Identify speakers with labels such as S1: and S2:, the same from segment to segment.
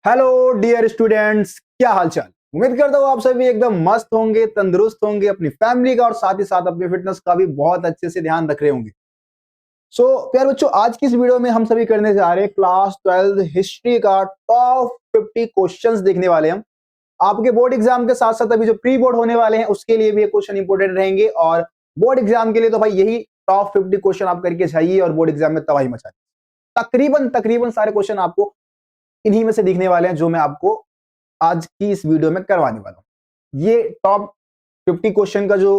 S1: Hello dear students, क्या हालचाल। उम्मीद करता हूँ आप सभी एकदम मस्त होंगे, तंदुरुस्त होंगे, अपनी फैमिली का और साथ ही साथ अपनी फिटनेस का भी बहुत अच्छे से ध्यान रख रहे होंगे। प्यार बच्चों, आज की इस वीडियो में हम सभी करने जा रहे हैं क्लास 12 हिस्ट्री का टॉप 50 क्वेश्चंस देखने वाले हम। आपके बोर्ड एग्जाम के साथ साथ अभी जो प्री बोर्ड होने वाले हैं उसके लिए भी ये क्वेश्चन इंपोर्टेंट रहेंगे, और बोर्ड एग्जाम के लिए तो भाई यही टॉप 50 क्वेश्चन आप करके जाइए और बोर्ड एग्जाम में तबाही मचा तकरीबन तकरीबन सारे क्वेश्चन आपको इन्हीं में से दिखने वाले हैं जो मैं आपको आज की इस वीडियो में करवाने वाला हूं। ये टॉप 50 क्वेश्चन का जो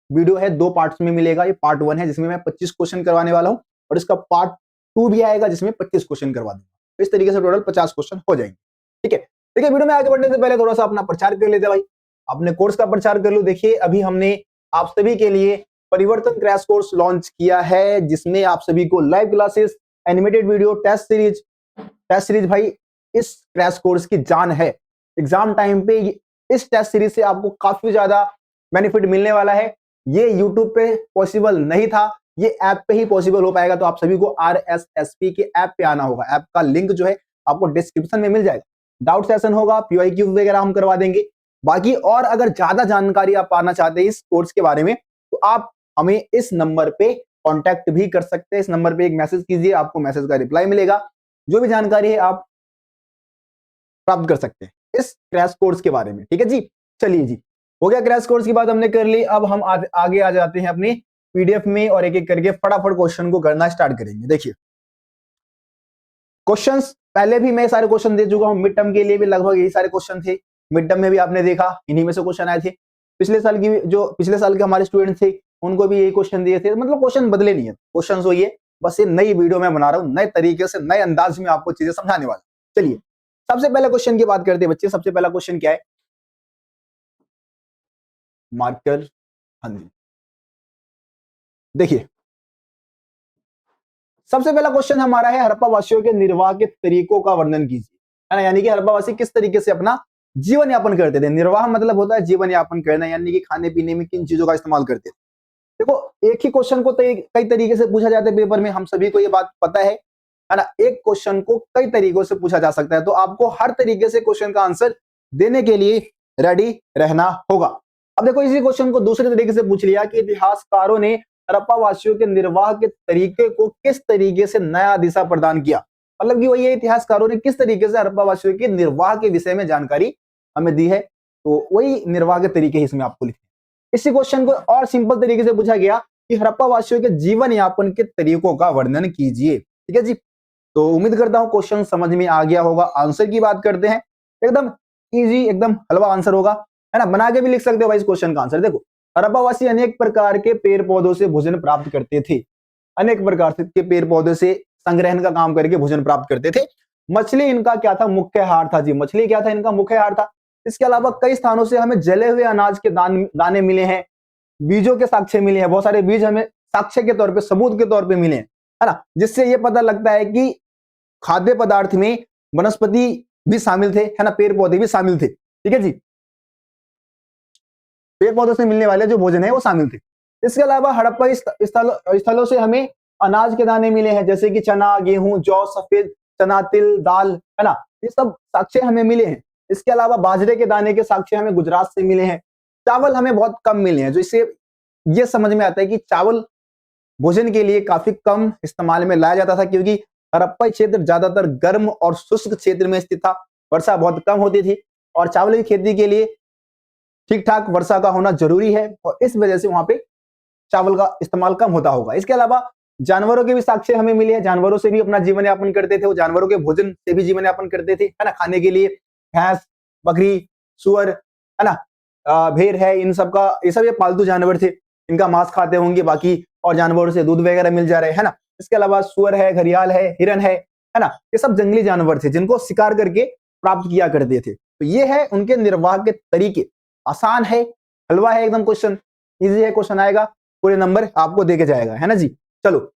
S1: वीडियो है दो पार्ट्स में मिलेगा। ये पार्ट 1 है जिसमें मैं 25 क्वेश्चन करवाने वाला हूं, और इसका पार्ट 2 भी आएगा जिसमें 25 क्वेश्चन करवा दूंगा। तो इस तरीके से टोटल 50 क्वेश्चन हो जाएंगे। ठीक है, देखिए वीडियो में आगे बढ़ने से पहले थोड़ा सा अपना प्रचार कर लेते हैं भाई, अपने कोर्स का प्रचार कर लो। देखिए अभी हमने आप सभी के लिए परिवर्तन क्रैश कोर्स लॉन्च किया है, जिसमें आप सभी को live classes, animated video, test series भाई इस क्रैश कोर्स की जान है। एग्जाम टाइम पे इस टेस्ट सीरीज से आपको काफी ज्यादा बेनिफिट मिलने वाला है। ये यूट्यूब पे पॉसिबल नहीं था, ये ऐप पे ही पॉसिबल हो पाएगा। तो आप सभी को RSSP के ऐप पे आना होगा। ऐप का लिंक जो है आपको डिस्क्रिप्शन में मिल जाएगा। डाउट सेशन होगा, PYQ वगैरह हम करवा देंगे। बाकी और अगर ज्यादा जानकारी आप पाना चाहते हैं इस कोर्स के बारे में, तो आप हमें इस नंबर पे कॉन्टैक्ट भी कर सकते हैं। इस नंबर पे एक मैसेज कीजिए, आपको मैसेज का रिप्लाई मिलेगा। जो भी जानकारी है आप प्राप्त कर सकते हैं इस क्रैश कोर्स के बारे में। ठीक है जी, चलिए जी, हो गया क्रैश कोर्स की बात हमने कर ली। अब हम आगे आ जाते हैं अपनी PDF में और एक एक करके फटाफट क्वेश्चन को करना स्टार्ट करेंगे। देखिए क्वेश्चंस पहले भी मैं सारे क्वेश्चन दे चुका हूं, मिड टर्म के लिए भी लगभग यही सारे क्वेश्चन थे। मिड टर्म में भी आपने देखा इन्हीं में से क्वेश्चन आए थे। पिछले साल के हमारे स्टूडेंट थे उनको भी यही क्वेश्चन दिए थे। मतलब क्वेश्चन बदले नहीं है, क्वेश्चन वही है, बस ये नई वीडियो में बना रहा हूं, नए तरीके से नए अंदाज में आपको चीजें समझाने वाला। चलिए सबसे पहले क्वेश्चन की बात करते हैं बच्चे। सबसे पहला क्वेश्चन क्या है, मार्कर। हाँ जी, देखिए सबसे पहला क्वेश्चन हमारा है, हड़प्पा वासियों के निर्वाह के तरीकों का वर्णन कीजिए। है ना, यानी कि हड़प्पा वासी किस तरीके से अपना जीवन यापन करते थे। निर्वाह मतलब होता है जीवन यापन करना, यानी कि खाने पीने में किन चीजों का इस्तेमाल करते थे। देखो एक ही क्वेश्चन को कई तरीके से पूछा जाता है पेपर में, हम सभी को ये बात पता है ना। एक क्वेश्चन को कई तरीकों से पूछा जा सकता है, तो आपको हर तरीके से क्वेश्चन का आंसर देने के लिए रेडी रहना होगा। अब देखो इसी क्वेश्चन को दूसरे तरीके से पूछ लिया कि इतिहासकारों ने हड़प्पा वासियों के निर्वाह के तरीके को किस तरीके से नया दिशा प्रदान किया। मतलब कि वही इतिहासकारों ने किस तरीके से हड़प्पा वासियों के निर्वाह के विषय में जानकारी हमें दी है, तो वही निर्वाह के तरीके इसमें आपको लिखने। इसी क्वेश्चन को और सिंपल तरीके से पूछा गया कि हड़प्पा वासियों के जीवन यापन के तरीकों का वर्णन कीजिए। ठीक है जी, तो उम्मीद करता हूं क्वेश्चन समझ में आ गया होगा। आंसर की बात करते हैं, एकदम इजी एकदम हलवा आंसर होगा, है ना। बना के भी लिख सकते हो भाई इस क्वेश्चन का आंसर। देखो हड़प्पावासी अनेक प्रकार के पेड़ पौधों से भोजन प्राप्त करते थे। अनेक प्रकार के पेड़ पौधे से संग्रहण का काम करके भोजन प्राप्त करते थे। मछली इनका क्या था, मुख्य आहार था जी। मछली क्या था, इनका मुख्य आहार था। इसके अलावा कई स्थानों से हमें जले हुए अनाज के दाने मिले हैं, बीजों के साक्ष्य मिले हैं। बहुत सारे बीज हमें साक्ष्य के तौर पे, सबूत के तौर पे मिले हैं, है ना, जिससे ये पता लगता है कि खाद्य पदार्थ में वनस्पति भी शामिल थे, है ना, पेड़ पौधे भी शामिल थे। ठीक है जी, पेड़ पौधों से मिलने वाले जो भोजन है वो शामिल थे। इसके अलावा हड़प्पा स्थलों से हमें अनाज के दाने मिले हैं, जैसे कि चना, गेहूं, जौ, सफेद चना, तिल, दाल, है ना, ये सब साक्ष्य हमें मिले हैं। इसके अलावा बाजरे के दाने के साक्ष्य हमें गुजरात से मिले हैं। चावल हमें बहुत कम मिले हैं, जो इससे ये समझ में आता है कि चावल भोजन के लिए काफी कम इस्तेमाल में लाया जाता था, क्योंकि हड़प्पा क्षेत्र ज्यादातर गर्म और शुष्क क्षेत्र में स्थित था। वर्षा बहुत कम होती थी और चावल की खेती के लिए ठीक ठाक वर्षा का होना जरूरी है, और इस वजह से वहां पे चावल का इस्तेमाल कम होता होगा। इसके अलावा जानवरों के भी साक्ष्य हमें मिले हैं। जानवरों से भी अपना जीवन यापन करते थे, वो जानवरों के भोजन से भी जीवन यापन करते थे, है ना, खाने के लिए। भैंस, बकरी, सुअर, है ना, भेड़ है, इन सब का, ये सब ये पालतू जानवर थे, इनका मांस खाते होंगे। बाकी और जानवरों से दूध वगैरह मिल जा रहे हैं ना। इसके अलावा सुअर है, घड़ियाल है, हिरन है ना, ये सब जंगली जानवर थे जिनको शिकार करके प्राप्त किया करते थे। तो ये है उनके निर्वाह के तरीके। आसान है, हलवा है एकदम, क्वेश्चन इजी है, क्वेश्चन आएगा पूरे नंबर आपको देके जाएगा, है ना जी। चलो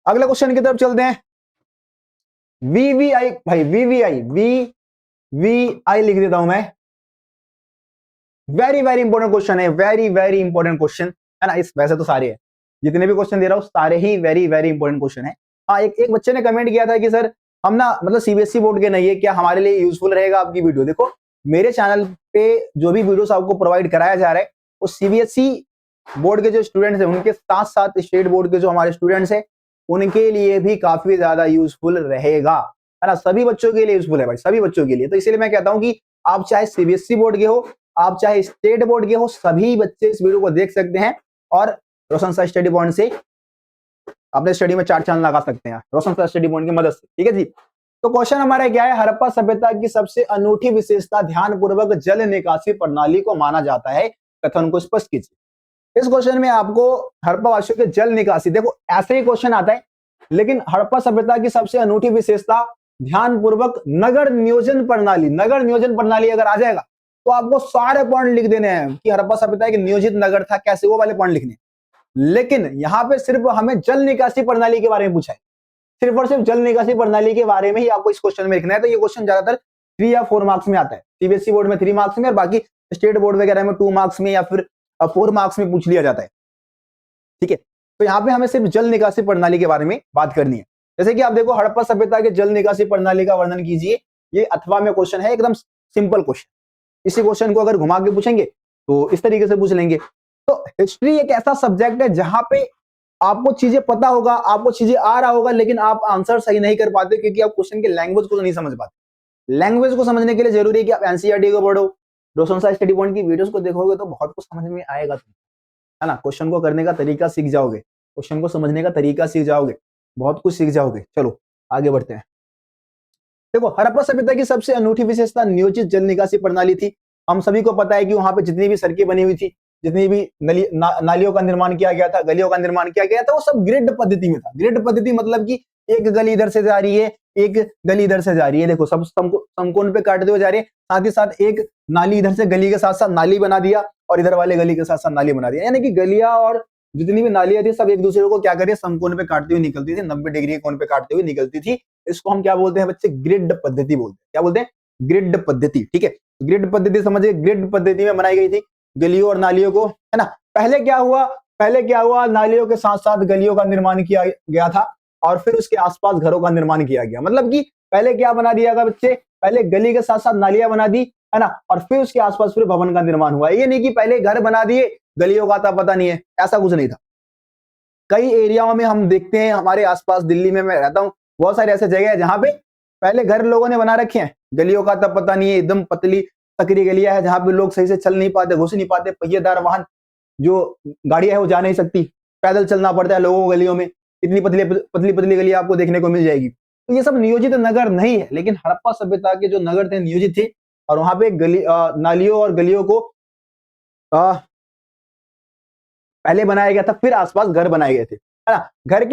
S1: अगले क्वेश्चन की तरफ चलते हैं। VVI भाई, VVI लिख देता हूं मैं। वेरी वेरी इंपॉर्टेंट क्वेश्चन है, वेरी वेरी इंपॉर्टेंट क्वेश्चन, है ना। इस वैसे तो सारे हैं, जितने भी क्वेश्चन दे रहा हूं सारे ही वेरी वेरी इंपॉर्टेंट क्वेश्चन है। हाँ, एक बच्चे ने कमेंट किया था कि सर हम ना मतलब सीबीएसई बोर्ड के नहीं है, क्या हमारे लिए यूजफुल रहेगा आपकी वीडियो? देखो मेरे चैनल पे जो भी वीडियोस आपको प्रोवाइड कराया जा रहा है वो सीबीएसई बोर्ड के जो स्टूडेंट्स हैं उनके साथ साथ स्टेट बोर्ड के जो हमारे स्टूडेंट्स हैं उनके लिए भी काफी ज्यादा यूजफुल रहेगा, है ना। सभी बच्चों के लिए यूजफुल है भाई, सभी बच्चों के लिए। तो इसलिए मैं कहता हूं कि आप चाहे सीबीएसई बोर्ड के हो, आप चाहे स्टेट बोर्ड के हो, सभी बच्चे इस वीडियो को देख सकते हैं और रोशन सर स्टडी पॉइंट से अपने स्टडी में चार चांद लगा सकते हैं रोशन सर स्टडी पॉइंट की मदद से, ठीक है जी। तो क्वेश्चन हमारा क्या है, हड़प्पा सभ्यता की सबसे अनूठी विशेषता ध्यानपूर्वक जल निकासी प्रणाली को माना जाता है, कथन को स्पष्ट कीजिए। इस क्वेश्चन में आपको हड़प्पा वासियों के जल निकासी, देखो ऐसे ही क्वेश्चन आता है, लेकिन हड़प्पा सभ्यता की सबसे अनूठी विशेषता ध्यानपूर्वक नगर नियोजन प्रणाली, नगर नियोजन प्रणाली अगर आ जाएगा तो आपको सारे पॉइंट लिख देने हैं कि हड़प्पा सभ्यता एक नियोजित नगर था, कैसे, वो वाले पॉइंट लिखने। लेकिन यहां पे सिर्फ हमें जल निकासी प्रणाली के बारे में पूछा है, सिर्फ और सिर्फ जल निकासी प्रणाली के बारे में ही आपको इस क्वेश्चन में लिखना है। तो ये क्वेश्चन ज्यादातर 3 या 4 मार्क्स में आता है, सीबीएसई बोर्ड में 3 मार्क्स में और बाकी स्टेट बोर्ड वगैरह में 2 मार्क्स में या फिर 4 मार्क्स में पूछ लिया जाता है, ठीक है। तो यहाँ पे हमें सिर्फ जल निकासी प्रणाली के बारे में बात करनी है। जैसे कि आप देखो, हड़प्पा सभ्यता के जल निकासी प्रणाली का वर्णन कीजिए, ये अथवा में क्वेश्चन है, एकदम सिंपल क्वेश्चन। इसी क्वेश्चन को अगर घुमा के पूछेंगे तो इस तरीके से पूछ लेंगे। तो हिस्ट्री एक ऐसा सब्जेक्ट है जहां पे आपको चीजें पता होगा, आपको चीजें आ रहा होगा, लेकिन आप आंसर सही नहीं कर पाते क्योंकि आप क्वेश्चन के लैंग्वेज को नहीं समझ पाते। लैंग्वेज को समझने के लिए जरूरी है कि आप एनसीईआरटी को पढ़ो, रोशन सर स्टडी पॉइंट की वीडियोस को देखोगे तो बहुत कुछ समझ में आएगा, है ना। क्वेश्चन को करने का तरीका सीख जाओगे, क्वेश्चन को समझने का तरीका सीख जाओगे, बहुत कुछ सीख जाओगे। चलो आगे बढ़ते हैं। देखो, हड़प्पा सभ्यता की सबसे अनूठी विशेषता नियोजित जल निकासी प्रणाली थी। हम सभी को पता है कि वहां पे जितनी भी सड़कें बनी हुई थी, जितनी भी नालियों का निर्माण किया गया था, गलियों का निर्माण किया गया था, वो सब ग्रिड पद्धति में था। ग्रिड पद्धति मतलब कि एक गली इधर से जा रही है, एक गली इधर से जा रही है, देखो सब समकोण पे काटते हुए जा रही है। साथ ही साथ एक नाली इधर से गली के साथ साथ नाली बना दिया और इधर वाले गली के साथ साथ नाली बना दिया, यानी कि गलियां और जितनी भी नालियां थी सब एक दूसरे को क्या करिए, समकोण पे काटती हुई निकलती थी, 90 डिग्री के कोण पे काटते हुए निकलती थी। इसको हम क्या बोलते हैं बच्चे, ग्रिड पद्धति बोलते हैं। क्या बोलते हैं, ग्रिड पद्धति, ठीक है। ग्रिड पद्धति समझिए, ग्रिड पद्धति में बनाई गई थी गलियों और नालियों को, है ना। पहले क्या हुआ, नालियों के साथ साथ गलियों का निर्माण किया गया था और फिर उसके आसपास घरों का निर्माण किया गया। मतलब कि पहले क्या बना दिया था बच्चे, पहले गली के साथ साथ नालियां बना दी, है ना, और फिर उसके आसपास फिर भवन का निर्माण हुआ। ये नहीं कि पहले घर बना दिए, गलियों का था पता नहीं है, ऐसा कुछ नहीं था। कई एरियाओं में हम देखते हैं, हमारे आसपास दिल्ली में मैं रहता हूँ, बहुत सारे ऐसे जगह है जहां पे पहले घर लोगों ने बना रखे हैं, गलियों का तब पता नहीं है, एकदम पतली सकरी गलियां है जहां पे लोग सही से चल नहीं पाते, घुस नहीं पाते, पहिएदार वाहन जो गाड़ियां है वो जा नहीं सकती, पैदल चलना पड़ता है लोगों को गलियों में। इतनी पतली पतली पतली गलियां आपको देखने को मिल जाएगी। तो ये सब नियोजित नगर नहीं है, लेकिन हड़प्पा सभ्यता के जो नगर थे नियोजित थे और वहां पे नालियों और गलियों को पहले बनाया गया था, फिर आसपास घर बनाए गए थे, है ना। घर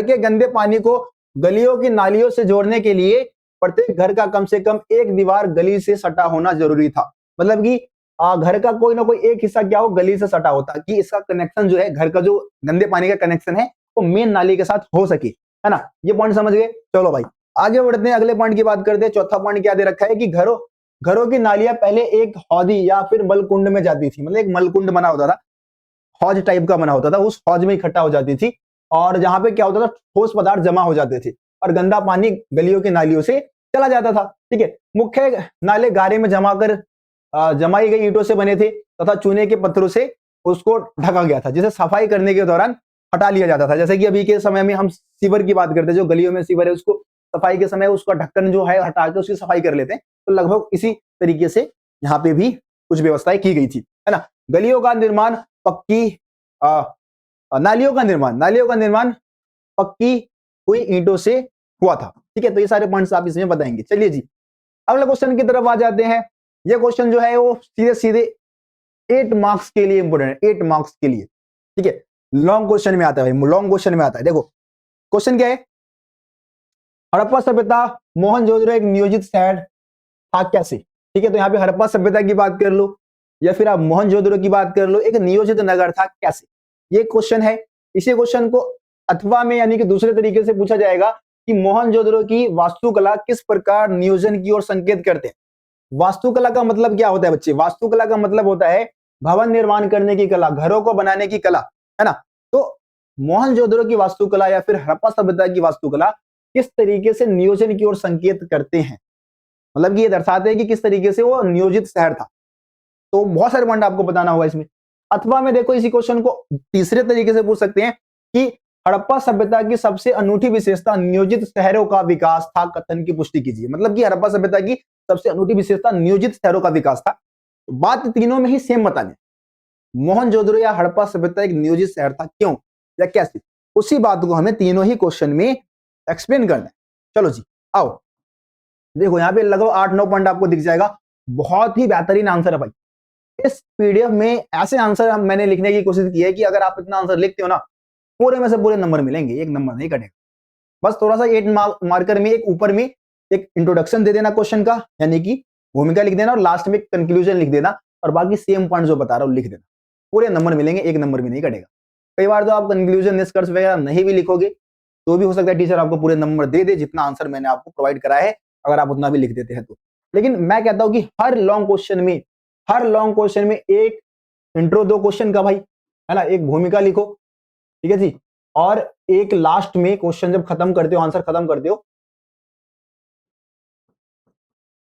S1: के गंदे पानी को गलियों की नालियों से जोड़ने के लिए प्रत्येक घर का कम से कम एक दीवार गली से सटा होना जरूरी था। मतलब कि घर का कोई ना कोई एक हिस्सा क्या हो, गली से सटा होता कि इसका कनेक्शन जो है, घर का जो गंदे पानी का कनेक्शन है वो मेन नाली के साथ हो सके, है ना। ये पॉइंट समझ गए। चलो भाई आगे बढ़ते हैं, अगले पॉइंट की बात करते हैं। चौथा पॉइंट क्या दे रखा है कि घरों की नालियां पहले एक हौदी या फिर मलकुंड में जाती थी। मतलब एक मलकुंड बना होता था, हौज टाइप का बना होता था, उस हौज में इकट्ठा हो जाती थी और जहां पे क्या होता था, ठोस पदार्थ जमा हो जाते थे और गंदा पानी गलियों की नालियों से चला जाता था, ठीक है। मुख्य नाले गारे में जमाई गई ईंटों से बने थे तथा चूने के पत्थरों से उसको ढका गया था, जिसे सफाई करने के दौरान हटा लिया जाता था। जैसे कि अभी के समय में हम सीवर की बात करते हैं, जो गलियों में सीवर है उसको सफाई के समय उसका ढक्कन जो है हटा के उसकी सफाई कर लेते हैं। तो लगभग इसी तरीके से यहाँ पे भी कुछ व्यवस्थाएं की गई थी, है ना। गलियों का निर्माण नालियों का निर्माण पक्की हुई ईंटों से हुआ था, ठीक है। तो ये सारे पॉइंट्स आप इसमें बताएंगे। चलिए जी अगले क्वेश्चन की तरफ आ जाते हैं। ये क्वेश्चन जो है वो सीधे सीधे 8 मार्क्स के लिए इंपोर्टेंट है, 8 मार्क्स के लिए, ठीक है। लॉन्ग क्वेश्चन में आता है भाई, लॉन्ग क्वेश्चन में आता है। देखो क्वेश्चन क्या है, हड़प्पा सभ्यता मोहनजोदड़ो एक नियोजित शहर था कैसे, ठीक है। तो यहाँ पे हड़प्पा सभ्यता की बात कर लो या फिर आप मोहनजोदड़ो की बात कर लो, एक नियोजित नगर था कैसे, ये क्वेश्चन है। इसी क्वेश्चन को अथवा में यानी कि दूसरे तरीके से पूछा जाएगा कि मोहनजोदड़ो की वास्तुकला किस प्रकार नियोजन की ओर संकेत करते हैं। वास्तुकला का मतलब क्या होता है बच्चे, वास्तुकला का मतलब होता है भवन निर्माण करने की कला, घरों को बनाने की कला, है ना। तो मोहनजोदड़ो की वास्तुकला या फिर हड़प्पा सभ्यता की वास्तुकला किस तरीके से नियोजन की ओर संकेत करते हैं, मतलब कि ये दर्शाते हैं कि किस तरीके से वो नियोजित शहर था। तो बहुत सारे पॉइंट आपको बताना होगा इसमें। अथवा में देखो इसी क्वेश्चन को तीसरे तरीके से पूछ सकते हैं कि हड़प्पा सभ्यता की सबसे अनूठी विशेषता नियोजित शहरों का विकास था, कथन की पुष्टि कीजिए। मतलब कि हड़प्पा सभ्यता की सबसे अनूठी विशेषता नियोजित शहरों का विकास था। तो बात तीनों में ही सेम बताने, मोहनजोदड़ो या हड़प्पा सभ्यता एक नियोजित शहर था, क्यों या कैसे, उसी बात को हमें तीनों ही क्वेश्चन में एक्सप्लेन करना है। चलो जी आओ, देखो यहाँ पे लगभग 8-9 पॉइंट आपको दिख जाएगा। बहुत ही बेहतरीन आंसर है भाई। इस पीडीएफ में ऐसे आंसर मैंने लिखने की कोशिश की है कि अगर आप इतना आंसर लिखते हो ना, पूरे में से पूरे नंबर मिलेंगे, एक नंबर नहीं कटेगा। बस थोड़ा सा 8 मार्कर में एक ऊपर में एक इंट्रोडक्शन दे देना क्वेश्चन का, यानी कि भूमिका लिख देना, और लास्ट में कंक्लूजन लिख देना, और बाकी सेम पॉइंट जो बता रहा हूँ लिख देना, पूरे नंबर मिलेंगे, एक नंबर भी नहीं कटेगा। कई बार तो आप कंक्लूजन निष्कर्ष वगैरह नहीं भी लिखोगे तो भी हो सकता है टीचर आपको पूरे नंबर दे दे, जितना आंसर मैंने आपको प्रोवाइड करा है, अगर आप उतना भी लिख देते हैं तो। लेकिन मैं कहता हूं कि हर लॉन्ग क्वेश्चन में एक इंट्रो दो क्वेश्चन का भाई, है ना, एक भूमिका लिखो, ठीक है जी, और एक लास्ट में क्वेश्चन जब खत्म करते हो, आंसर खत्म करते हो,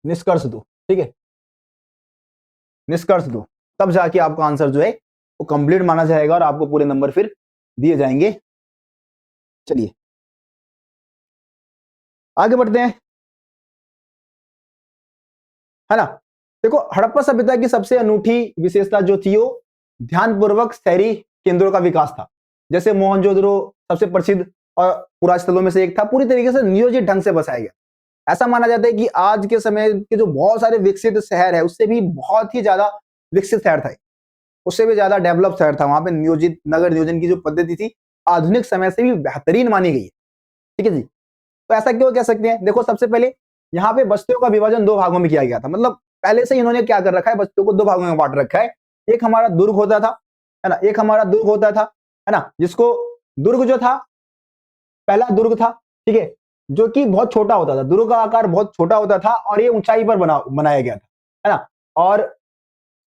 S1: निष्कर्ष दो, ठीक है, निष्कर्ष दो, तब जाके आपका आंसर जो है वो कंप्लीट माना जाएगा और आपको पूरे नंबर फिर दिए जाएंगे। चलिए आगे बढ़ते हैं, है ना। देखो हड़प्पा सभ्यता की सबसे अनूठी विशेषता जो थी वो ध्यानपूर्वक शहरी केंद्रों का विकास था। जैसे मोहनजोदड़ो सबसे प्रसिद्ध और पुरा स्थलों में से एक था, पूरी तरीके से नियोजित ढंग से बसाया गया। ऐसा माना जाता है कि आज के समय के जो बहुत सारे विकसित शहर है उससे भी बहुत ही ज्यादा विकसित शहर था, उससे भी ज्यादा डेवलप शहर था। वहां पे नियोजित नगर नियोजन की जो पद्धति थी आधुनिक समय से भी बेहतरीन मानी गई है, ठीक है जी। तो ऐसा क्यों कह सकते हैं, देखो सबसे पहले यहाँ पे बस्तियों का विभाजन दो भागों में किया गया था। मतलब पहले से इन्होंने क्या कर रखा है, बस्तियों को दो भागों में बांट रखा है। एक हमारा दुर्ग होता था, है ना, एक हमारा दुर्ग होता था, है ना, जिसको दुर्ग जो था पहला दुर्ग था, ठीक है, जो कि बहुत छोटा होता था, दुर्ग का आकार बहुत छोटा होता था और ये ऊंचाई पर बनाया गया था, है ना, और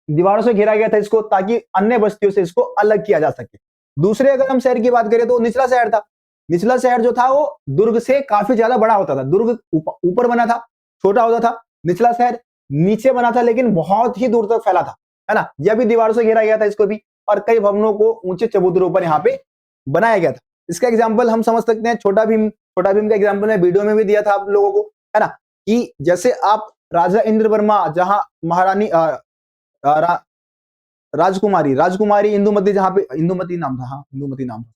S1: दीवारों से घेरा गया था इसको, ताकि अन्य बस्तियों से इसको अलग किया जा सके। दूसरे अगर हम शहर की बात करें तो निचला शहर था। निचला शहर जो था वो दुर्ग से काफी ज्यादा बड़ा होता था। दुर्ग ऊपर बना था, छोटा होता था, निचला शहर नीचे बना था लेकिन बहुत ही दूर तक फैला था, है ना। यह भी दीवारों से घेरा गया था इसको भी, और कई भवनों को ऊंचे चबूतरों पर यहाँ पे बनाया गया था। इसका एग्जाम्पल हम समझ सकते हैं, छोटा भीम का एग्जाम्पल मैं वीडियो में भी दिया था आप लोगों को, है ना, कि जैसे आप राजा इंद्र वर्मा जहां महारानी राजकुमारी इंदुमती, जहां पे इंदुमती नाम था, हाँ इंदुमती नाम था,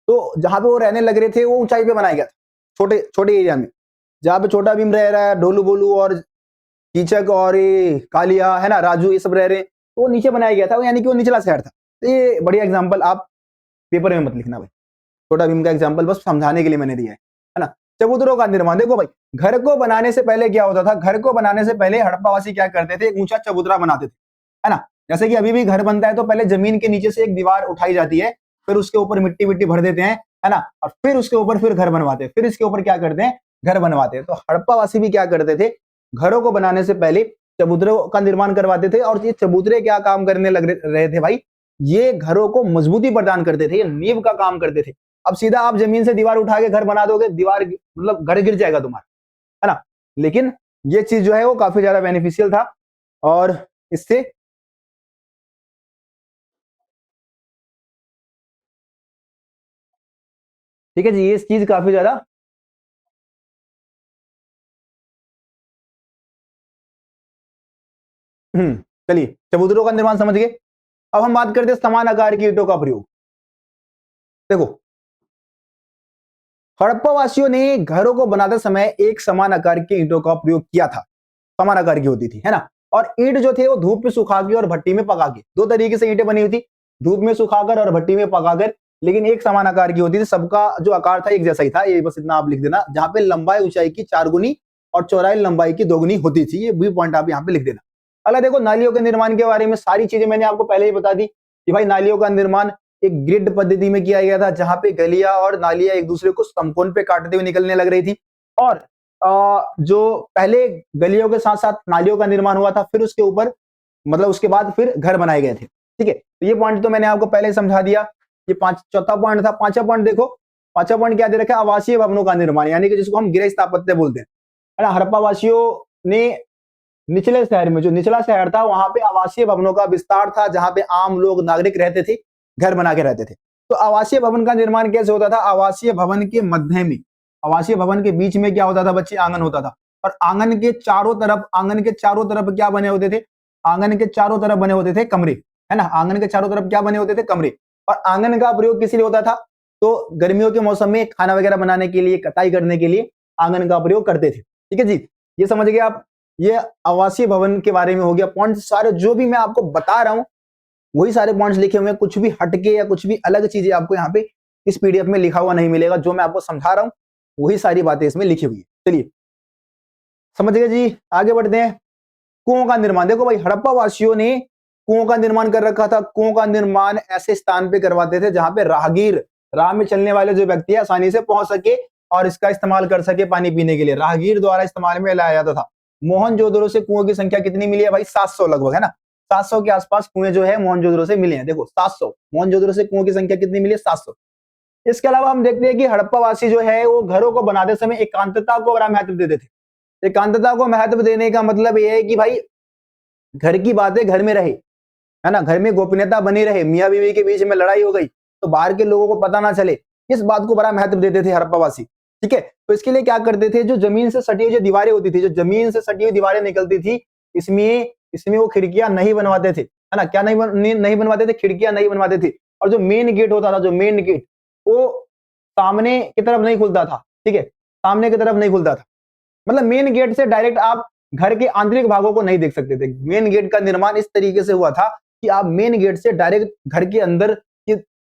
S1: तो जहां पे वो रहने लग रहे थे वो ऊंचाई पे बनाया गया था, छोटे छोटे एरिया में, जहां पे छोटा भीम रह रहा है, ढोलू बोलू और कीचक और ये कालिया, है ना, राजू, ये सब रह रहे, तो वो नीचे बनाया गया था, यानी कि वो निचला शहर था। तो ये बढ़िया एग्जाम्पल आप पेपर में मत लिखना भाई, छोटा भीम का एग्जाम्पल बस समझाने के लिए मैंने दिया है ना। चबूतरों का निर्माण, देखो भाई घर को बनाने से पहले क्या होता था, घर को बनाने से पहले हड़प्पावासी क्या करते थे, एक ऊंचा चबूतरा बनाते थे, है ना। जैसे कि अभी भी घर बनता है तो पहले जमीन के नीचे से एक दीवार उठाई जाती है, फिर उसके ऊपर मिट्टी विट्टी भर देते हैं, है ना, और फिर उसके ऊपर फिर घर बनवाते हैं, फिर इसके ऊपर क्या करते हैं, घर बनवाते हैं। तो हड़प्पावासी भी क्या करते थे, घरों को बनाने से पहले चबूतरों का निर्माण करवाते थे। और ये चबूतरे क्या काम करने लग रहे थे भाई, ये घरों को मजबूती प्रदान करते थे, ये नींव का काम करते थे। अब सीधा आप जमीन से दीवार उठा के घर बना दोगे, दीवार मतलब घर गिर जाएगा तुम्हारा, है ना। लेकिन ये चीज जो है वो काफी ज्यादा बेनिफिशियल था, और इससे ठीक है जी, ये चीज काफी ज्यादा चलिए चबूतरों का निर्माण समझ गए। अब हम बात करते हैं समान आकार की ईंटों का प्रयोग। देखो हड़प्पा वासियों ने घरों को बनाते समय एक समान आकार की ईंटों का प्रयोग किया था, समान आकार की होती थी, है ना। और ईंट जो थे वो धूप में सुखा के और भट्टी में पका के, दो तरीके से ईंटें बनी हुई थी, धूप में सुखाकर और भट्टी में पकाकर, लेकिन एक समान आकार की होती थी, सबका जो आकार था एक जैसा ही था। ये बस इतना आप लिख देना, जहां पे लंबाई ऊंचाई की 4 गुनी और चौड़ाई लंबाई की 2 गुनी होती थी, ये भी पॉइंट आप यहाँ पे लिख देना। अगला देखो नालियों के निर्माण के बारे में सारी चीजें मैंने आपको पहले ही बता दी कि भाई नालियों का निर्माण एक ग्रिड पद्धति में किया गया था, जहां पे गलियां और नालियां एक दूसरे को समकोण पे काटते हुए निकलने लग रही थी। और जो पहले गलियों के साथ साथ नालियों का निर्माण हुआ था, फिर उसके ऊपर मतलब उसके बाद फिर घर बनाए गए थे, ठीक है। तो ये पॉइंट तो मैंने आपको पहले समझा दिया। ये चौथा पॉइंट था। पांचवा पॉइंट देखो, पांचवा पॉइंट क्या दे रखा है, आवासीय भवनों का निर्माण, यानी कि जिसको हम गृह स्थापत्य बोलते हैं, है ना। हड़प्पा वासियों ने निचले शहर में, जो निचला शहर था, वहां पे आवासीय भवनों का विस्तार था, जहां पे आम लोग, नागरिक रहते थे, घर बना के रहते थे। तो आवासीय भवन का निर्माण कैसे होता था, आवासीय भवन के मध्य में, आवासीय भवन के बीच में क्या होता था बच्चे, आंगन होता था, और आंगन के चारों तरफ क्या बने होते थे, आंगन के चारों तरफ बने होते थे कमरे, है ना। आंगन के चारों तरफ क्या बने होते थे, कमरे। और आंगन का प्रयोग किस लिए होता था, तो गर्मियों के मौसम में खाना वगैरह बनाने के लिए, कटाई करने के लिए आंगन का प्रयोग करते थे। ठीक है जी, ये समझ गए आप। ये आवासीय भवन के बारे में हो गया। पॉइंट सारे जो भी मैं आपको बता रहा हूं वही सारे पॉइंट्स लिखे हुए हैं, कुछ भी हटके या कुछ भी अलग चीजें आपको यहाँ पे इस पीडीएफ में लिखा हुआ नहीं मिलेगा। जो मैं आपको समझा रहा हूं वही सारी बातें इसमें लिखी हुई है। चलिए समझ गए जी, आगे बढ़ते हैं। कुओं का निर्माण, देखो भाई, हड़प्पा वासियों ने कुओं का निर्माण कर रखा था। कुओं का निर्माण ऐसे स्थान पे करवाते थे जहां पे राहगीर, राह में चलने वाले जो व्यक्ति है, आसानी से पहुंच सके और इसका इस्तेमाल कर सके पानी पीने के लिए। राहगीर द्वारा इस्तेमाल में लाया जाता था। मोहनजोदड़ो से कुओं की संख्या कितनी मिली है भाई, 700 लगभग, है ना। 700 के आसपास कुएं जो है मोहनजोदड़ो से मिले हैं। देखो 700, मोहनजोदड़ो से कुओं की संख्या कितनी मिली है, 700। इसके अलावा हम देखते हैं कि हड़प्पा वासी जो है वो घरों को बनाते समय एकांतता को बड़ा महत्व देते थे। एकांतता को महत्व देने का मतलब यह है कि भाई घर की बातें घर में रहे, है ना, घर में गोपनीयता बनी रहे, मियां बीवी के बीच में लड़ाई हो गई तो बाहर के लोगों को पता ना चले, इस बात को बड़ा महत्व देते थे हड़प्पा वासी। ठीक है, तो इसके लिए क्या करते थे, जो जमीन से सटी हुई जो दीवारें होती थी, जो जमीन से सटी हुई दीवारें निकलती थी, इसमें इसमें वो खिड़कियां नहीं बनवाते थे, है ना। क्या नहीं बनवाते थे, खिड़कियां नहीं बनवाते थे। और जो मेन गेट होता था, जो मेन गेट, वो सामने की तरफ नहीं खुलता था। ठीक है, सामने की तरफ नहीं खुलता था, मतलब मेन गेट से डायरेक्ट आप घर के आंतरिक भागों को नहीं देख सकते थे। मेन गेट का निर्माण इस तरीके से हुआ था कि आप मेन गेट से डायरेक्ट घर के अंदर